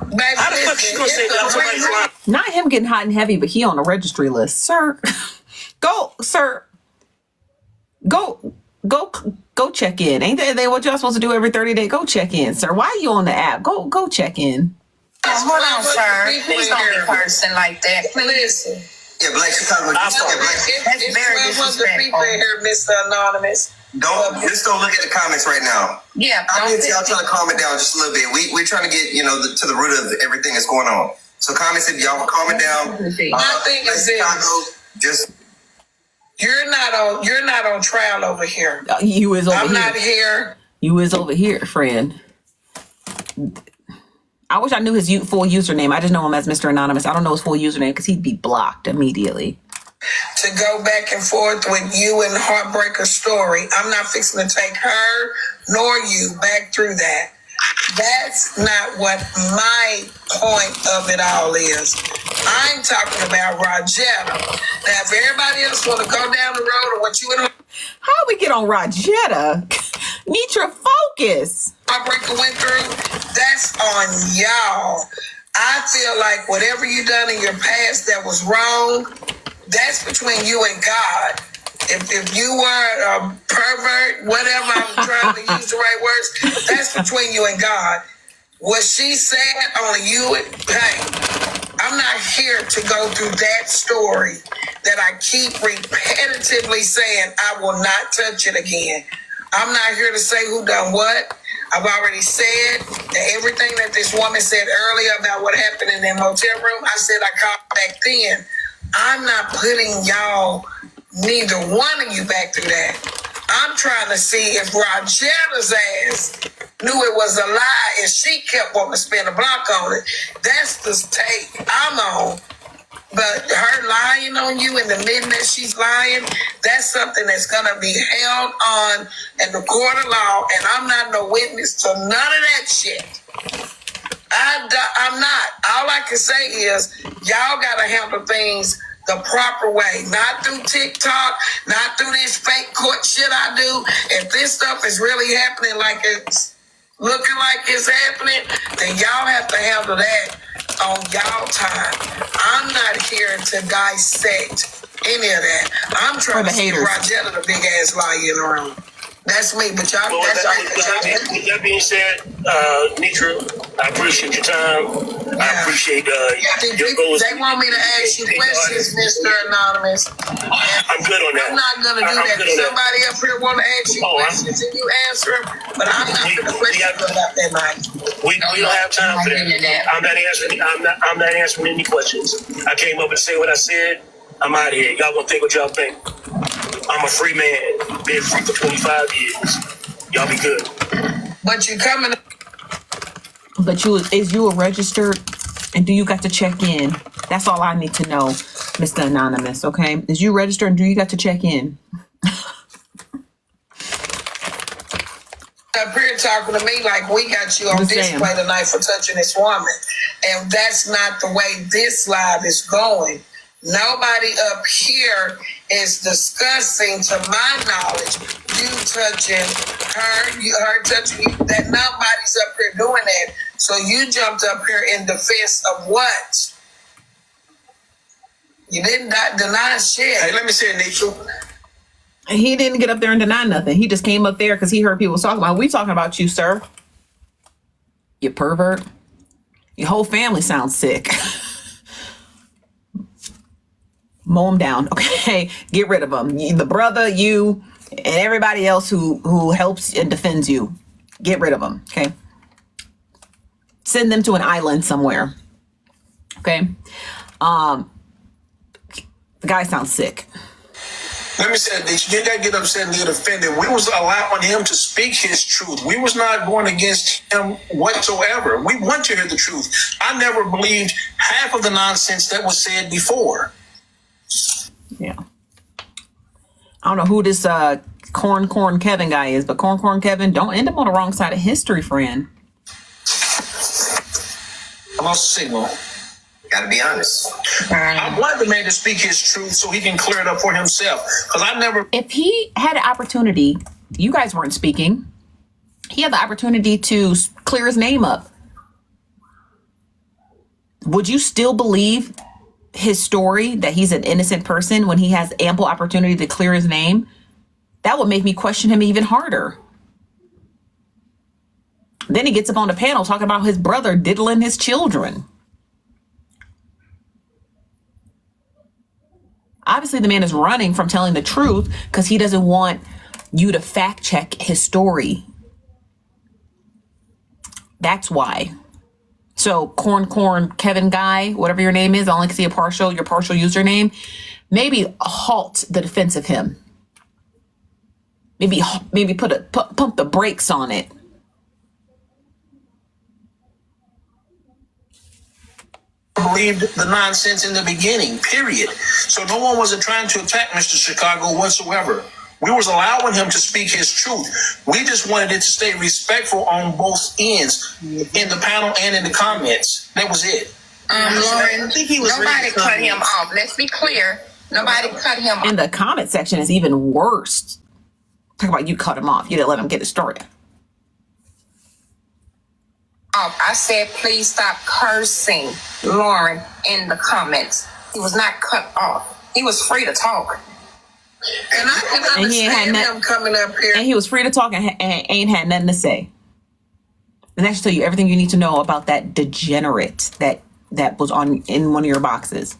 Baby, how the fuck she gonna say that somebody's lying? Not him getting hot and heavy, but he on the registry list, sir. Go, sir. Go check in. Ain't that what y'all supposed to do every 30 days? Go check in, sir. Why are you on the app? Go check in. Hold on, sir. Please don't be cursing like that. Listen. Yeah, Black Chicago. That's very disrespectful. Here, Mr. Anonymous. Just don't look at the comments right now. Yeah, I'm here y'all trying to calm it down just a little bit. We're trying to get to the root of everything that's going on. So comments, if y'all calm it down. My thing is this. Just You're not on trial over here. You is over I'm here. not here. You is over here, friend. I wish I knew his full username. I just know him as Mr. Anonymous. I don't know his full username because he'd be blocked immediately. To go back and forth with you and Heartbreaker story. I'm not fixing to take her nor you back through that. That's not what my point of it all is. I'm talking about Rogetta. Now, if everybody else want to go down the road or what you and How we get on Rogetta? Nitra, focus. Heartbreaker went through, that's on y'all. I feel like whatever you done in your past that was wrong, that's between you and God. If you were a pervert, whatever, I'm trying to use the right words, that's between you and God. What she said, only you, hey, I'm not here to go through that story that I keep repetitively saying I will not touch it again. I'm not here to say who done what. I've already said that everything that this woman said earlier about what happened in that motel room, I said I called back then. I'm not putting y'all, neither one of you, back through that. I'm trying to see if Rogetta's ass knew it was a lie and she kept wanting to spin a block on it. That's the take I'm on. But her lying on you and admitting that she's lying, that's something that's going to be held on in the court of law, and I'm not no witness to none of that shit. I'm not. All I can say is y'all got to handle things the proper way, not through TikTok, not through this fake court shit I do. If this stuff is really happening like it's looking like it's happening, then y'all have to handle that on y'all time. I'm not here to dissect any of that. I'm trying to see Rogetta the big ass lie in the room. That's me, but y'all. With that being said, Nitra, I appreciate your time. Yeah. I appreciate your goals. They want me to ask you questions, Mr. Anonymous. I'm good on that. I'm not gonna do that. Somebody up here want to ask you questions and you answer them, but I'm not gonna question you about that night. We don't have time for that. I'm not answering any questions. I came up and said what I said. I'm out of here. Y'all gonna think what y'all think. I'm a free man. Been free for 25 years. Y'all be good. But you coming. But is you a registered, and do you got to check in? That's all I need to know, Mr. Anonymous, okay? Is you registered and do you got to check in? Up here talking to me like we got you on display tonight for touching this woman. And that's not the way this live is going. Nobody up here is discussing, to my knowledge, you touching her touching you. That nobody's up here doing that. So you jumped up here in defense of what? You didn't deny shit. Hey, let me say it, Nitra. He didn't get up there and deny nothing. He just came up there because he heard people talking about. We talking about you, sir. You pervert. Your whole family sounds sick. Mow him down, okay? Get rid of him. The brother, you, and everybody else who helps and defends you. Get rid of them, okay? Send them to an island somewhere, okay? The guy sounds sick. Let me say this. You didn't get upset and get offended. We was allowing him to speak his truth. We was not going against him whatsoever. We want to hear the truth. I never believed half of the nonsense that was said before. Yeah. I don't know who this Corn Kevin guy is, but Corn Kevin, don't end up on the wrong side of history, friend. I lost the signal. Gotta be honest. I want the man to speak his truth so he can clear it up for himself. Because I never. If he had an opportunity, you guys weren't speaking. He had the opportunity to clear his name up. Would you still believe his story that he's an innocent person when he has ample opportunity to clear his name, that would make me question him even harder. Then he gets up on the panel talking about his brother diddling his children. Obviously, the man is running from telling the truth because he doesn't want you to fact check his story. That's why. So corn Kevin Guy, whatever your name is, I only can see your partial username. Maybe halt the defense of him. Maybe pump the brakes on it. Believed the nonsense in the beginning, period. So no one wasn't trying to attack Mr. Chicago whatsoever. We was allowing him to speak his truth. We just wanted it to stay respectful on both ends, in the panel and in the comments. That was it. Lauren, I think nobody cut him off. Let's be clear. Nobody cut him off. In the comment section is even worse. Talk about you cut him off. You didn't let him get his story. I said, please stop cursing Lauren in the comments. He was not cut off. He was free to talk. And I can understand him coming up here. And he was free to talk and ain't had nothing to say. And that should tell you everything you need to know about that degenerate that was in one of your boxes.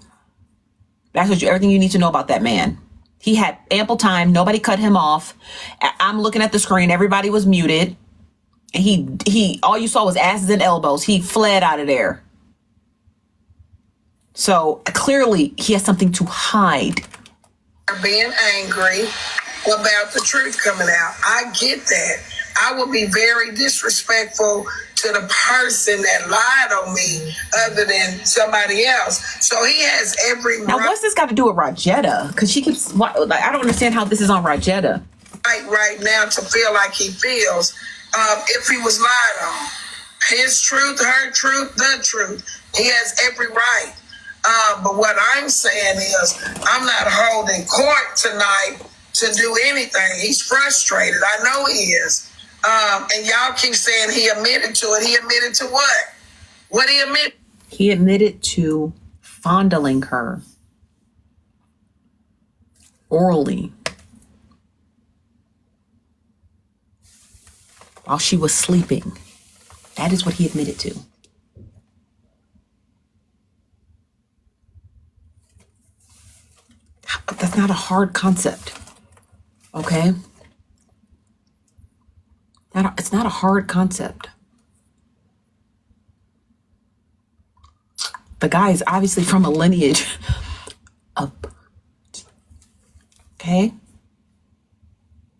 That shows you everything you need to know about that man. He had ample time. Nobody cut him off. I'm looking at the screen. Everybody was muted. And he all you saw was asses and elbows. He fled out of there. So clearly he has something to hide. Being angry about the truth coming out. I get that. I will be very disrespectful to the person that lied on me other than somebody else. So he has every now, what's this got to do with Rajetta? Because she keeps, I don't understand how this is on Rajetta. Right now to feel like he feels if he was lied on. His truth, her truth, the truth. He has every right. But what I'm saying is I'm not holding court tonight to do anything. He's frustrated. I know he is. And y'all keep saying he admitted to it. He admitted to what? What he admitted? He admitted to fondling her orally while she was sleeping. That is what he admitted to. That's not a hard concept. Okay? It's not a hard concept. The guy is obviously from a lineage of... Okay?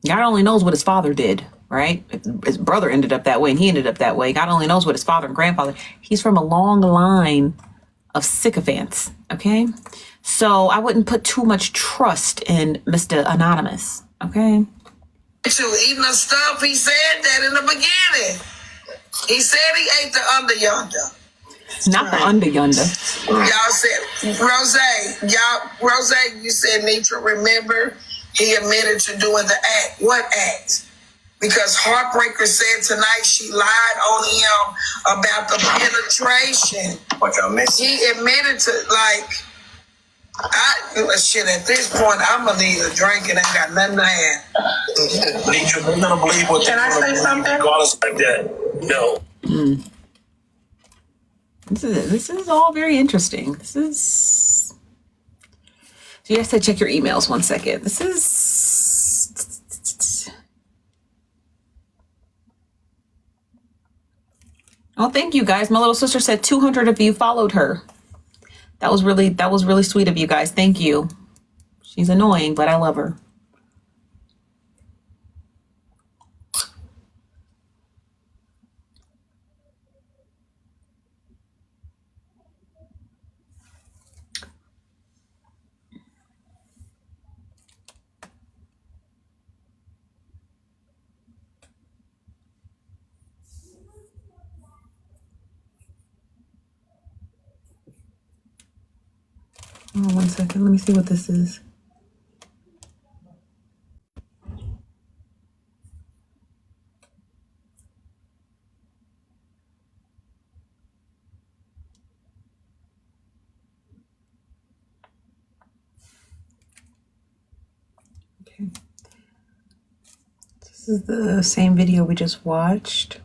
God only knows what his father did, right? His brother ended up that way and he ended up that way. God only knows what his father and grandfather... He's from a long line of sycophants, okay? So I wouldn't put too much trust in Mr. Anonymous, okay? To eating the stuff, he said that in the beginning. He said he ate the under yonder. Not the under yonder. Y'all said, Rose, you said, Nitra, remember, he admitted to doing the act. What act? Because Heartbreaker said tonight she lied on him about the penetration. What y'all missing? He admitted to, shit, at this point, I'm going to need a drink and ain't got nothing to add. Nitra, they're going to believe what Can I say something? Regardless like that, no. This is all very interesting. This is... So you have to check your emails 1 second. This is... Oh, thank you guys. My little sister said 200 of you followed her. That was really sweet of you guys. Thank you. She's annoying, but I love her. Oh, 1 second. Let me see what this is. This is the same video we just watched.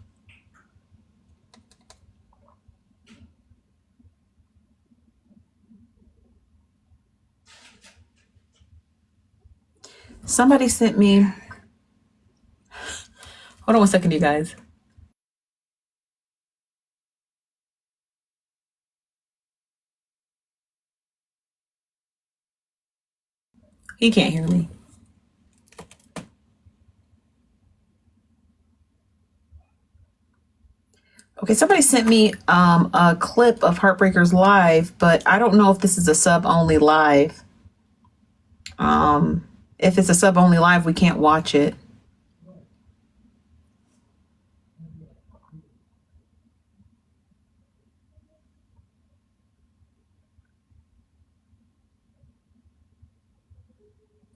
Somebody sent me. Hold on 1 second, you guys. He can't hear me. Okay, somebody sent me a clip of Heartbreakers live, but I don't know if this is a sub only live. If it's a sub only live, we can't watch it.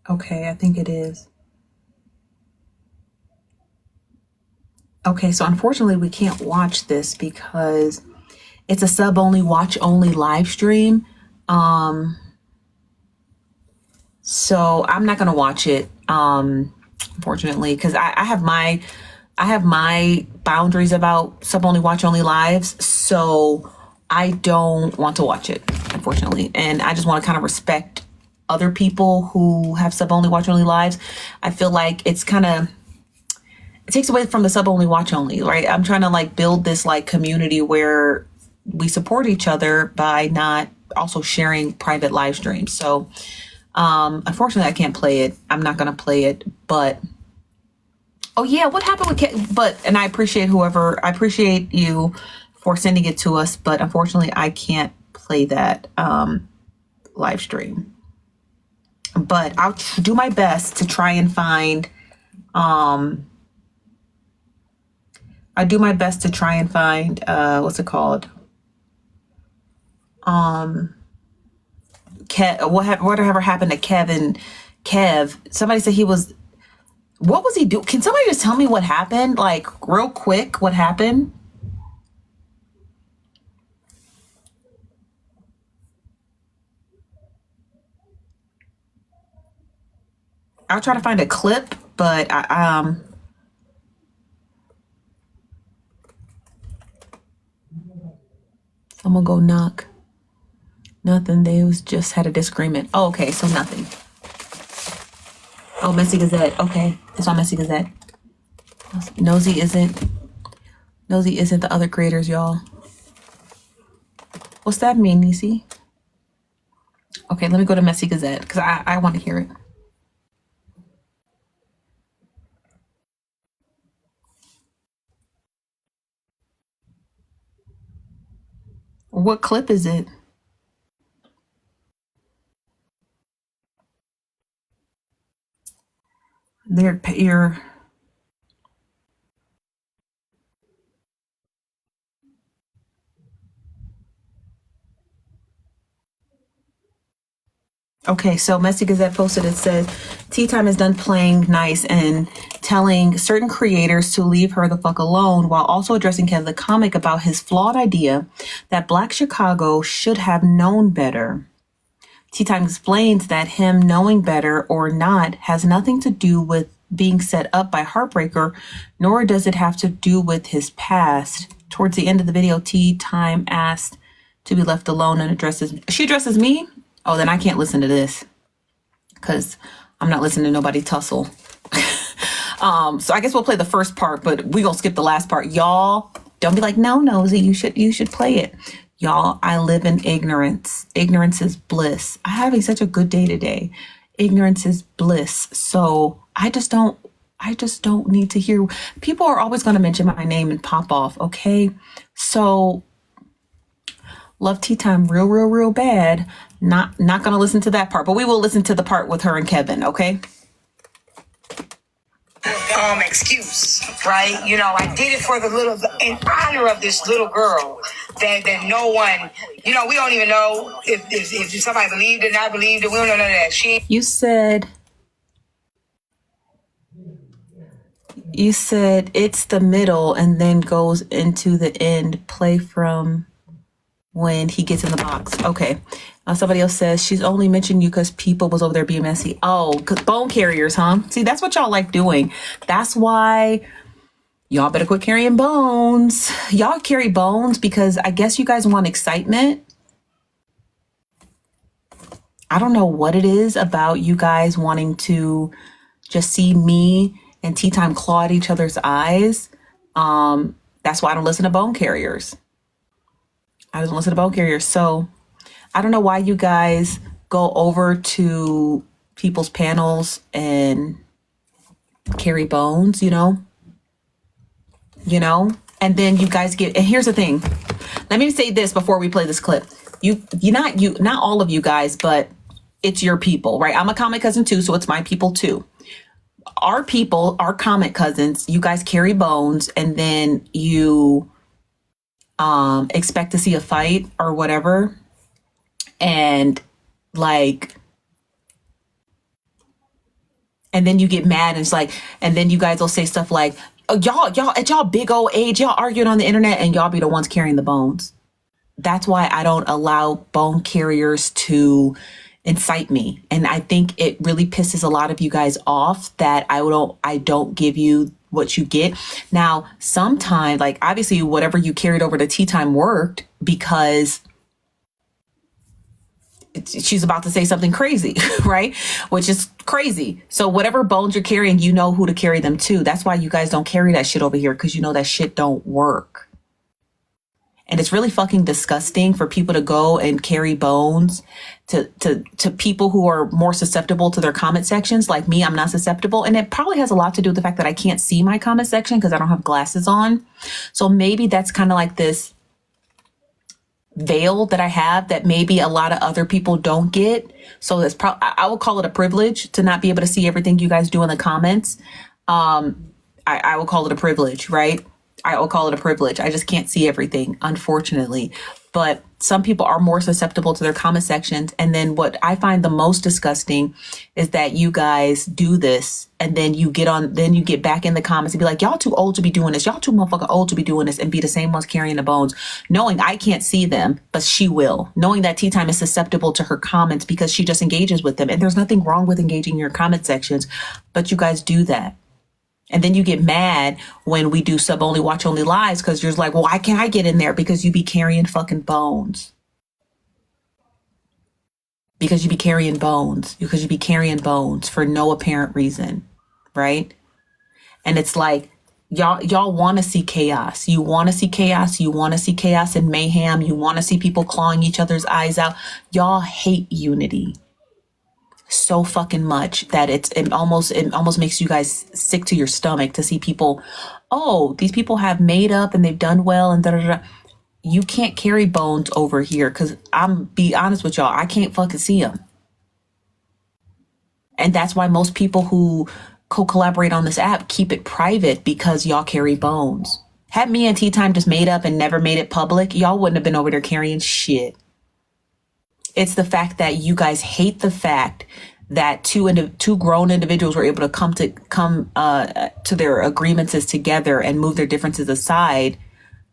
Okay, I think it is. Okay, so unfortunately we can't watch this because it's a sub only, watch only live stream. So I'm not gonna watch it, unfortunately, because I have my boundaries about sub only, watch only lives. So I don't want to watch it, unfortunately, and I just want to kind of respect other people who have sub only, watch only lives. I feel like it takes away from the sub only, watch only, right? I'm trying to like build this like community where we support each other by not also sharing private live streams. So unfortunately I can't play it. I'm not going to play it, but oh yeah, what happened with and I appreciate you for sending it to us, but unfortunately I can't play that live stream. But I'll do my best to try and find what's it called? Whatever happened to Kev? Somebody said what was he doing? Can somebody just tell me what happened? Like real quick, what happened? I'll try to find a clip, but I'm gonna go knock. Nothing. They just had a disagreement. Oh, okay, so nothing. Oh, Messy Gazette. Okay, it's on Messy Gazette. Nosy isn't the other creators, y'all. What's that mean, Nisi? Okay, let me go to Messy Gazette because I want to hear it. What clip is it? You're okay, so Messy Gazette posted, it says, Tea Time is done playing nice and telling certain creators to leave her the fuck alone while also addressing Kev the comic about his flawed idea that Black Chicago should have known better. Tea Time explains that him knowing better or not has nothing to do with being set up by Heartbreaker, nor does it have to do with his past. Towards the end of the video, Tea Time asked to be left alone and she addresses me? Oh, then I can't listen to this because I'm not listening to nobody tussle. So I guess we'll play the first part, but we gonna skip the last part. Y'all, don't be like, no, Nosy, you should play it. Y'all, I live in ignorance. Ignorance is bliss. I'm having such a good day today. Ignorance is bliss. So I just don't need to hear. People are always going to mention my name and pop off. Okay. So love Tea Time real bad. Not going to listen to that part, but we will listen to the part with her and Kevin. Okay. Excuse, right? You know, I did it for in honor of this little girl that no one, we don't even know if somebody believed it, not believed it. We don't know none of that. You said it's the middle and then goes into the end. Play from when he gets in the box. Okay. Somebody else says she's only mentioned you because people was over there being messy. Oh, because bone carriers, huh? See, that's what y'all like doing. That's why y'all better quit carrying bones. Y'all carry bones because I guess you guys want excitement. I don't know what it is about you guys wanting to just see me and Tea Time claw at each other's eyes. That's why I don't listen to bone carriers. I don't listen to bone carriers. So I don't know why you guys go over to people's panels and carry bones, you know, and then you guys get, and here's the thing. Let me say this before we play this clip. Not all of you guys, but it's your people, right? I'm a comic cousin too, so it's my people too. Our people, our comic cousins, you guys carry bones, and then you expect to see a fight or whatever, and and then you get mad, and it's like, and then you guys will say stuff like, oh, y'all at y'all big old age, y'all arguing on the internet, and y'all be the ones carrying the bones. That's why I don't allow bone carriers to incite me. And I think it really pisses a lot of you guys off that I don't give you what you get. Now, sometimes, like, obviously whatever you carried over to Tea Time worked because she's about to say something crazy, right? Which is crazy. So whatever bones you're carrying, you know who to carry them to. That's why you guys don't carry that shit over here, because you know that shit don't work. And it's really fucking disgusting for people to go and carry bones to people who are more susceptible to their comment sections. Like me, I'm not susceptible. And it probably has a lot to do with the fact that I can't see my comment section because I don't have glasses on. So maybe that's kind of like this veil that I have that maybe a lot of other people don't get. So that's I would call it a privilege to not be able to see everything you guys do in the comments. I will call it a privilege, right? I will call it a privilege. I just can't see everything, unfortunately. But some people are more susceptible to their comment sections. And then what I find the most disgusting is that you guys do this, and then you get back in the comments and be like, y'all too old to be doing this. Y'all too motherfucking old to be doing this, and be the same ones carrying the bones, knowing I can't see them, but she will, knowing that Tea Time is susceptible to her comments because she just engages with them. And there's nothing wrong with engaging in your comment sections, but you guys do that. And then you get mad when we do sub only, watch only lives, because you're like, well, why can't I get in there? Because you be carrying fucking bones. Because you be carrying bones. Because you be carrying bones for no apparent reason. Right? And it's like, y'all want to see chaos. You want to see chaos. You want to see chaos and mayhem. You want to see people clawing each other's eyes out. Y'all hate unity so fucking much that it almost makes you guys sick to your stomach to see people, oh, these people have made up and they've done well and da-da-da. You can't carry bones over here, because I'm be honest with y'all, I can't fucking see them. And that's why most people who co-collaborate on this app keep it private, because y'all carry bones. Had me and Tea Time just made up and never made it public, y'all wouldn't have been over there carrying shit. It's the fact that you guys hate the fact that two grown individuals were able to come to their agreements together and move their differences aside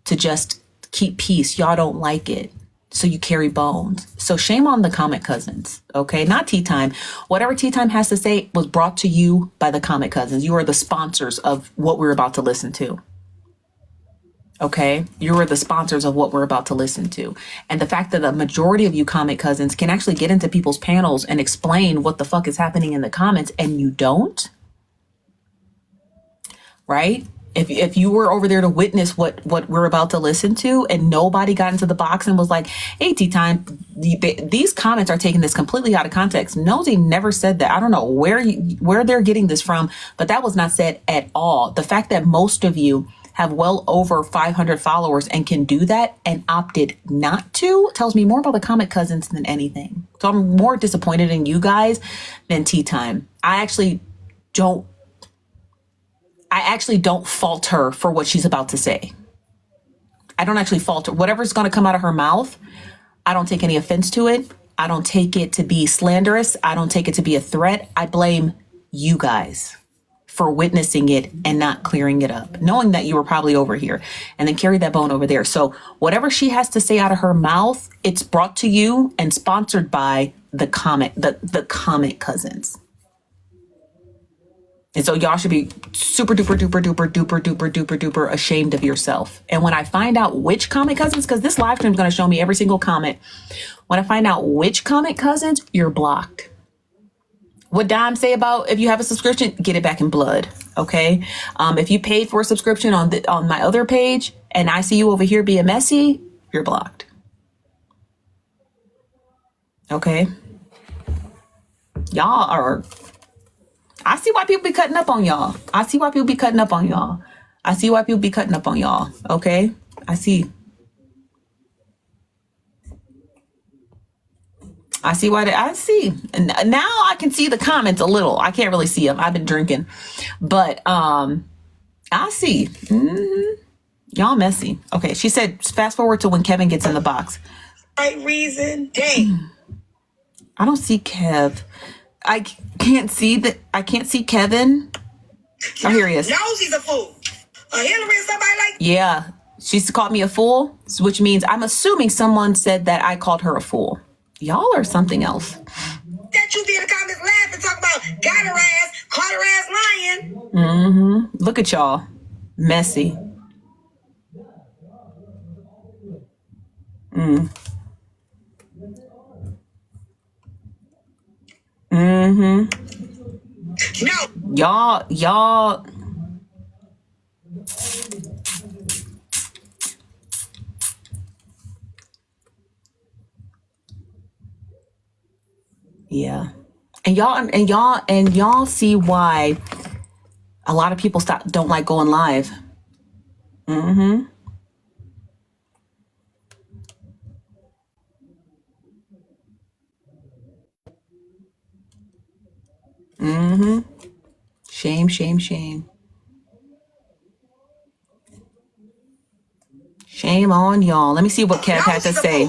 to just keep peace. Y'all don't like it. So you carry bones. So shame on the comic cousins, okay? Not Tea Time. Whatever Tea Time has to say was brought to you by the comic cousins. You are the sponsors of what we're about to listen to. Okay, you are the sponsors of what we're about to listen to. And the fact that the majority of you comic cousins can actually get into people's panels and explain what the fuck is happening in the comments, and you don't, right? If you were over there to witness what we're about to listen to, and nobody got into the box and was like, hey, Tea Time, these comments are taking this completely out of context. Nosy never said that. I don't know where they're getting this from, but that was not said at all. The fact that most of you have well over 500 followers and can do that and opted not to tells me more about the comic cousins than anything. So I'm more disappointed in you guys than Tea Time. I actually don't fault her for what she's about to say. I don't actually fault her. Whatever's going to come out of her mouth, I don't take any offense to it. I don't take it to be slanderous. I don't take it to be a threat. I blame you guys for witnessing it and not clearing it up, knowing that you were probably over here, and then carry that bone over there. So whatever she has to say out of her mouth, it's brought to you and sponsored by the comment cousins. And so y'all should be super duper duper duper duper duper duper duper ashamed of yourself. And when I find out which comment cousins, because this live stream is going to show me every single comment. When I find out which comment cousins, you're blocked. What Dime say about if you have a subscription, get it back in blood. Okay. If you paid for a subscription on my other page and I see you over here being messy, you're blocked. Okay. Y'all are. I see why people be cutting up on y'all. I see why people be cutting up on y'all. I see why people be cutting up on y'all. Okay? I see. I see why I see. And now I can see the comments a little. I can't really see them. I've been drinking. But I see. Y'all messy. Okay, she said fast forward to when Kevin gets in the box. Right reason. Dang. I don't see Kev. I can't see that. I can't see Kevin. Oh, here he is. Nosy's a fool. Hillary or somebody like that. Yeah. She's called me a fool, which means I'm assuming someone said that I called her a fool. Y'all are something else. That you be in the comments laughing, talk about got her ass, caught her ass lying. Mm-hmm. Look at y'all. Messy. No. Y'all. Yeah. And y'all see why a lot of people don't like going live. Shame, shame, shame. Shame on y'all. Let me see what Kev had to say.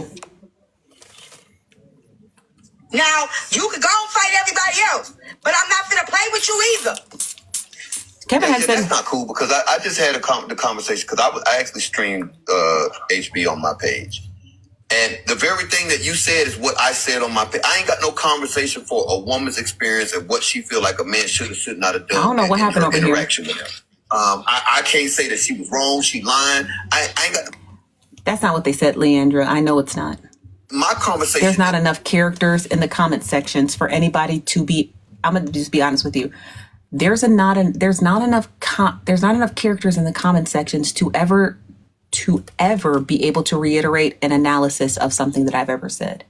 Now, you can go and fight everybody else, but I'm not finna play with you either. Kevin had said that's not cool because I just had the conversation because I actually streamed HB on my page. And the very thing that you said is what I said on my page. I ain't got no conversation for a woman's experience and what she feel like a man should or should not have done. I don't know what happened over here. With him. I can't say that she was wrong. She lying. I ain't got. That's not what they said, Leandra. I know it's not. My conversation. There's not enough characters in the comment sections for anybody to be. I'm gonna just be honest with you. There's not enough characters in the comment sections to ever be able to reiterate an analysis of something that I've ever said.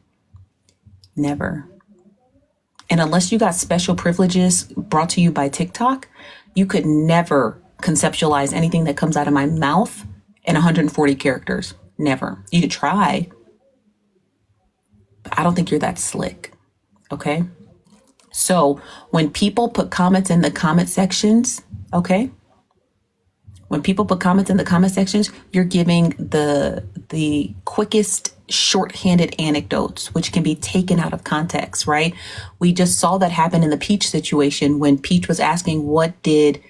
Never. And unless you got special privileges brought to you by TikTok, you could never conceptualize anything that comes out of my mouth in 140 characters. Never. You could try, but I don't think you're that slick. Okay? So when people put comments in the comment sections, okay? When people put comments in the comment sections, you're giving the quickest shorthanded anecdotes, which can be taken out of context, right? We just saw that happen in the Peach situation when Peach was asking, what did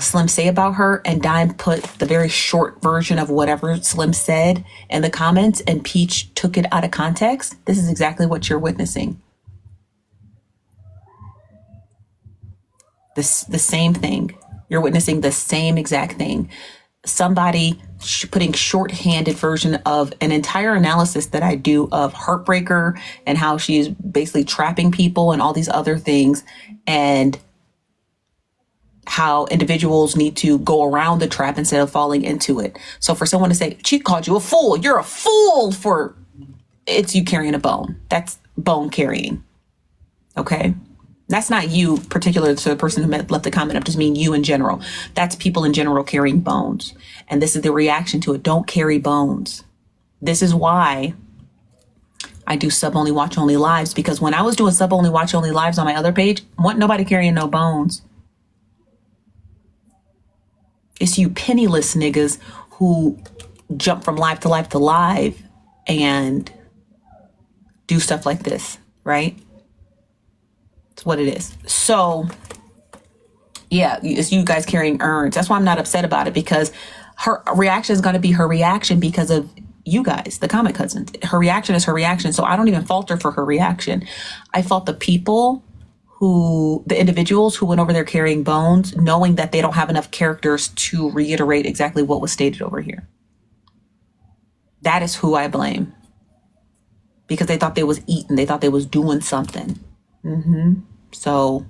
Slim say about her? And Dime put the very short version of whatever Slim said in the comments, and Peach took it out of context. This is exactly what you're witnessing. The same thing. You're witnessing the same exact thing. Somebody putting shorthanded version of an entire analysis that I do of Heartbreaker and how she's basically trapping people and all these other things, and how individuals need to go around the trap instead of falling into it. So for someone to say, she called you a fool, you're a fool for, it's you carrying a bone. That's bone carrying. Okay? That's not you particular to the person who left the comment. I just mean you in general. That's people in general carrying bones. And this is the reaction to it. Don't carry bones. This is why I do sub-only, watch-only lives. Because when I was doing sub-only, watch-only lives on my other page, wasn't nobody carrying no bones. It's you penniless niggas who jump from live to live to live and do stuff like this, right? It's what it is. So Yeah, it's you guys carrying urns. That's why I'm not upset about it, because her reaction is going to be her reaction because of you guys, the comment cousins. Her reaction is her reaction. So I don't even fault her for her reaction. I fault the people the individuals who went over there carrying bones, knowing that they don't have enough characters to reiterate exactly what was stated over here. That is who I blame. Because they thought they was eating. They thought they was doing something. So,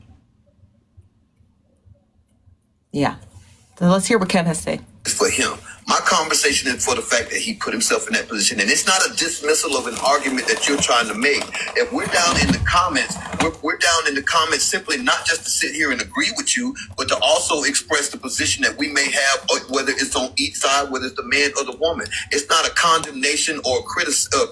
yeah. So let's hear what Kev has to say. For him. My conversation is for the fact that he put himself in that position. And it's not a dismissal of an argument that you're trying to make. If we're down in the comments, we're down in the comments simply not just to sit here and agree with you, but to also express the position that we may have, whether it's on each side, whether it's the man or the woman. It's not a condemnation or criticism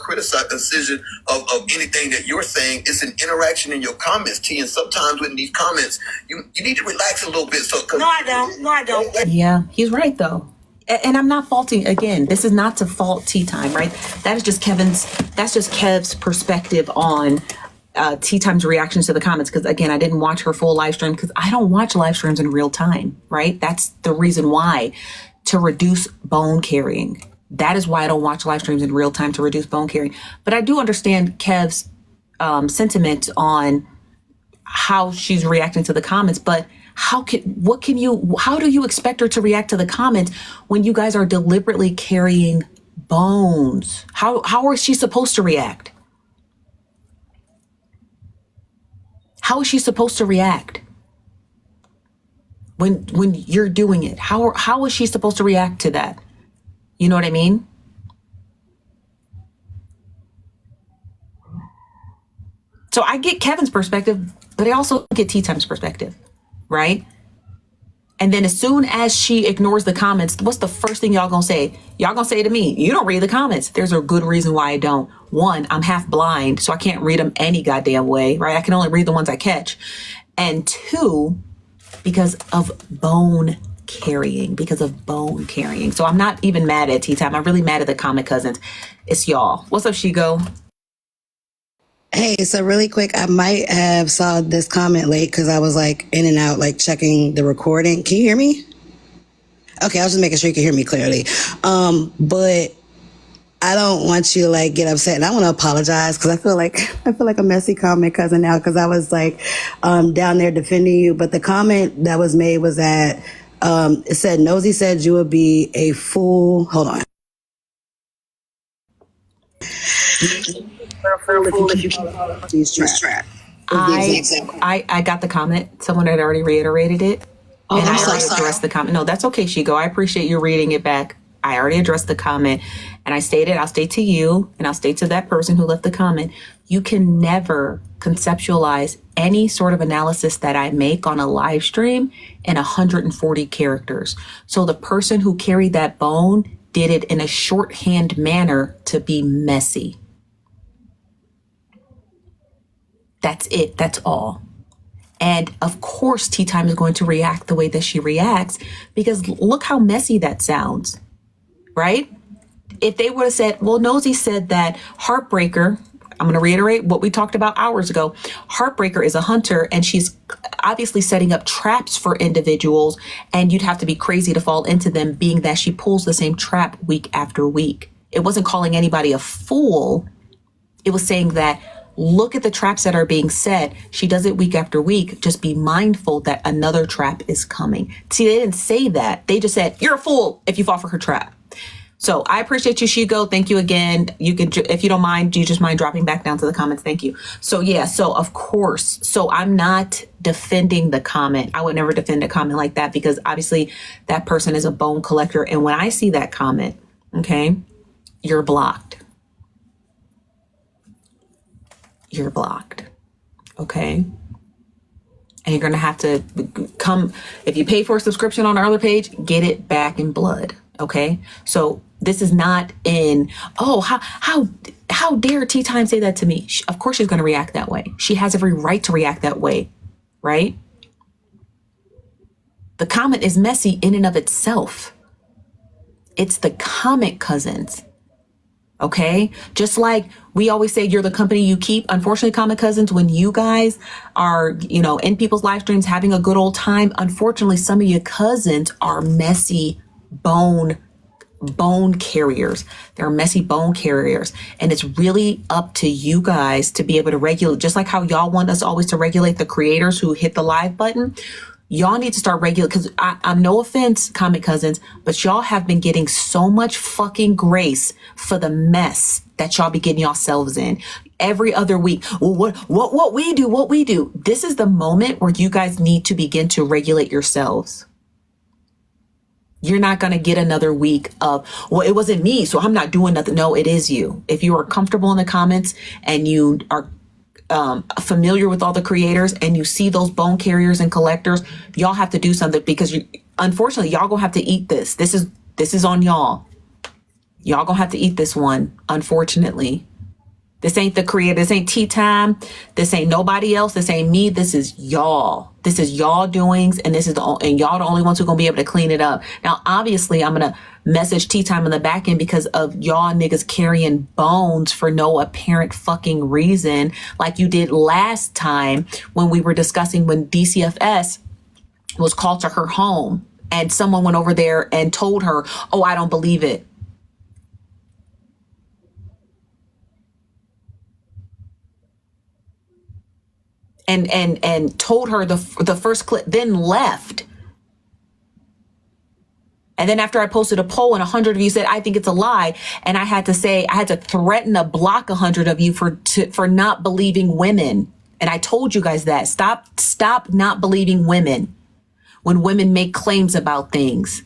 of anything that you're saying. It's an interaction in your comments, T. And sometimes in these comments, you need to relax a little bit. No, I don't. No, I don't. Yeah, he's right, though. And I'm not faulting, again, this is not to fault Tea Time, right? That's just Kev's perspective on Tea Time's reactions to the comments. Because again, I didn't watch her full live stream because I don't watch live streams in real time, right? That's the reason why, to reduce bone carrying. That is why I don't watch live streams in real time, to reduce bone carrying. But I do understand Kev's sentiment on how she's reacting to the comments, but how do you expect her to react to the comments when you guys are deliberately carrying bones? How is she supposed to react? How is she supposed to react when you're doing it? How is she supposed to react to that? You know what I mean? So I get Kevin's perspective, but I also get Tea Time's perspective. Right? And then as soon as she ignores the comments, what's the first thing y'all gonna say? Y'all gonna say to me, you don't read the comments. There's a good reason why I don't. One, I'm half blind, so I can't read them any goddamn way, right? I can only read the ones I catch. And two, because of bone carrying. So I'm not even mad at Tea Time. I'm really mad at the comment cousins. It's y'all. What's up, Shigo? Hey, so really quick, I might have saw this comment late because I was like in and out, like checking the recording. Can you hear me? Okay, I was just making sure you can hear me clearly. But I don't want you to like get upset, and I want to apologize because I feel like a messy comment cousin now because I was like down there defending you. But the comment that was made was that it said Nosy said you would be a fool. Hold on. I got the comment. Someone had already reiterated it. Oh, and I'm I so already sorry. addressed the comment. No, that's okay, Shigo. I appreciate you reading it back. I already addressed the comment. And I'll state to you, and I'll state to that person who left the comment, you can never conceptualize any sort of analysis that I make on a live stream in 140 characters. So the person who carried that bone did it in a shorthand manner to be messy. That's it. That's all. And of course, Tea Time is going to react the way that she reacts because look how messy that sounds, right? If they would have said, well, Nosy said that Heartbreaker, I'm going to reiterate what we talked about hours ago. Heartbreaker is a hunter and she's obviously setting up traps for individuals and you'd have to be crazy to fall into them, being that she pulls the same trap week after week. It wasn't calling anybody a fool. It was saying that look at the traps that are being set. She does it week after week. Just be mindful that another trap is coming. See, they didn't say that. They just said, you're a fool if you fall for her trap. So I appreciate you, Shigo. Thank you again. You can, if you don't mind, do you just mind dropping back down to the comments? Thank you. So yeah, so of course, so I'm not defending the comment. I would never defend a comment like that because obviously that person is a bone collector. And when I see that comment, okay, you're blocked. You're blocked. Okay. And you're going to have to come, if you pay for a subscription on our other page, get it back in blood. Okay. So this is not in, oh, how dare Tea Time say that to me? Of course she's going to react that way. She has every right to react that way. Right. The comment is messy in and of itself. It's the comment cousins Okay. Just like we always say, you're the company you keep. Unfortunately, Common Cousins, when you guys are, in people's live streams having a good old time, unfortunately, some of your cousins are messy bone carriers. They're messy bone carriers. And it's really up to you guys to be able to regulate, just like how y'all want us always to regulate the creators who hit the live button. Y'all need to start regulating, because I'm no offense, Comic Cousins, but y'all have been getting so much fucking grace for the mess that y'all be getting yourselves in every other week. Well, what we do. This is the moment where you guys need to begin to regulate yourselves. You're not going to get another week of, well, it wasn't me, so I'm not doing nothing. No, it is you. If you are comfortable in the comments and you are familiar with all the creators and you see those bone carriers and collectors, y'all have to do something, because unfortunately, y'all gonna have to eat this. This is on y'all. Y'all gonna have to eat this one, unfortunately. This ain't the creator. This ain't tea time. This ain't nobody else. This ain't me. This is y'all. This is y'all doings, and and y'all the only ones who are gonna be able to clean it up. Now, obviously, I'm gonna message tea time in the back end because of y'all niggas carrying bones for no apparent fucking reason, like you did last time when we were discussing when DCFS was called to her home and someone went over there and told her, "Oh, I don't believe it." And told her the first clip, then left. And then after I posted a poll and 100 of you said, I think it's a lie. And I had to threaten to block 100 of you for not believing women. And I told you guys that. Stop not believing women when women make claims about things,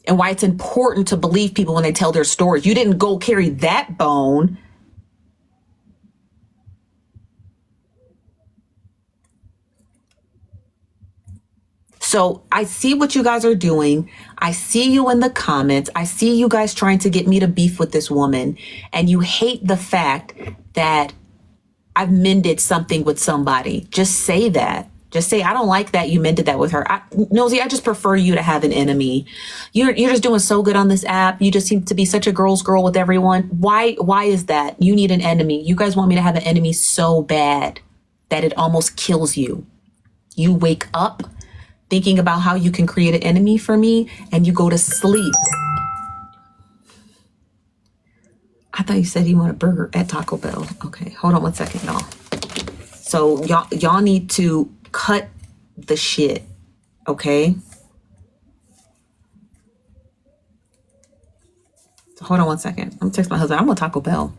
and why it's important to believe people when they tell their stories. You didn't go carry that bone. So I see what you guys are doing. I see you in the comments. I see you guys trying to get me to beef with this woman. And you hate the fact that I've mended something with somebody. Just say that. Just say, I don't like that you mended that with her. Nosy, I just prefer you to have an enemy. You're just doing so good on this app. You just seem to be such a girl's girl with everyone. Why is that? You need an enemy. You guys want me to have an enemy so bad that it almost kills you. You wake up thinking about how you can create an enemy for me, and you go to sleep. I thought you said you want a burger at Taco Bell. Okay, hold on one second, y'all. So y'all need to cut the shit, okay? So hold on one second. I'm gonna text my husband. I want Taco Bell.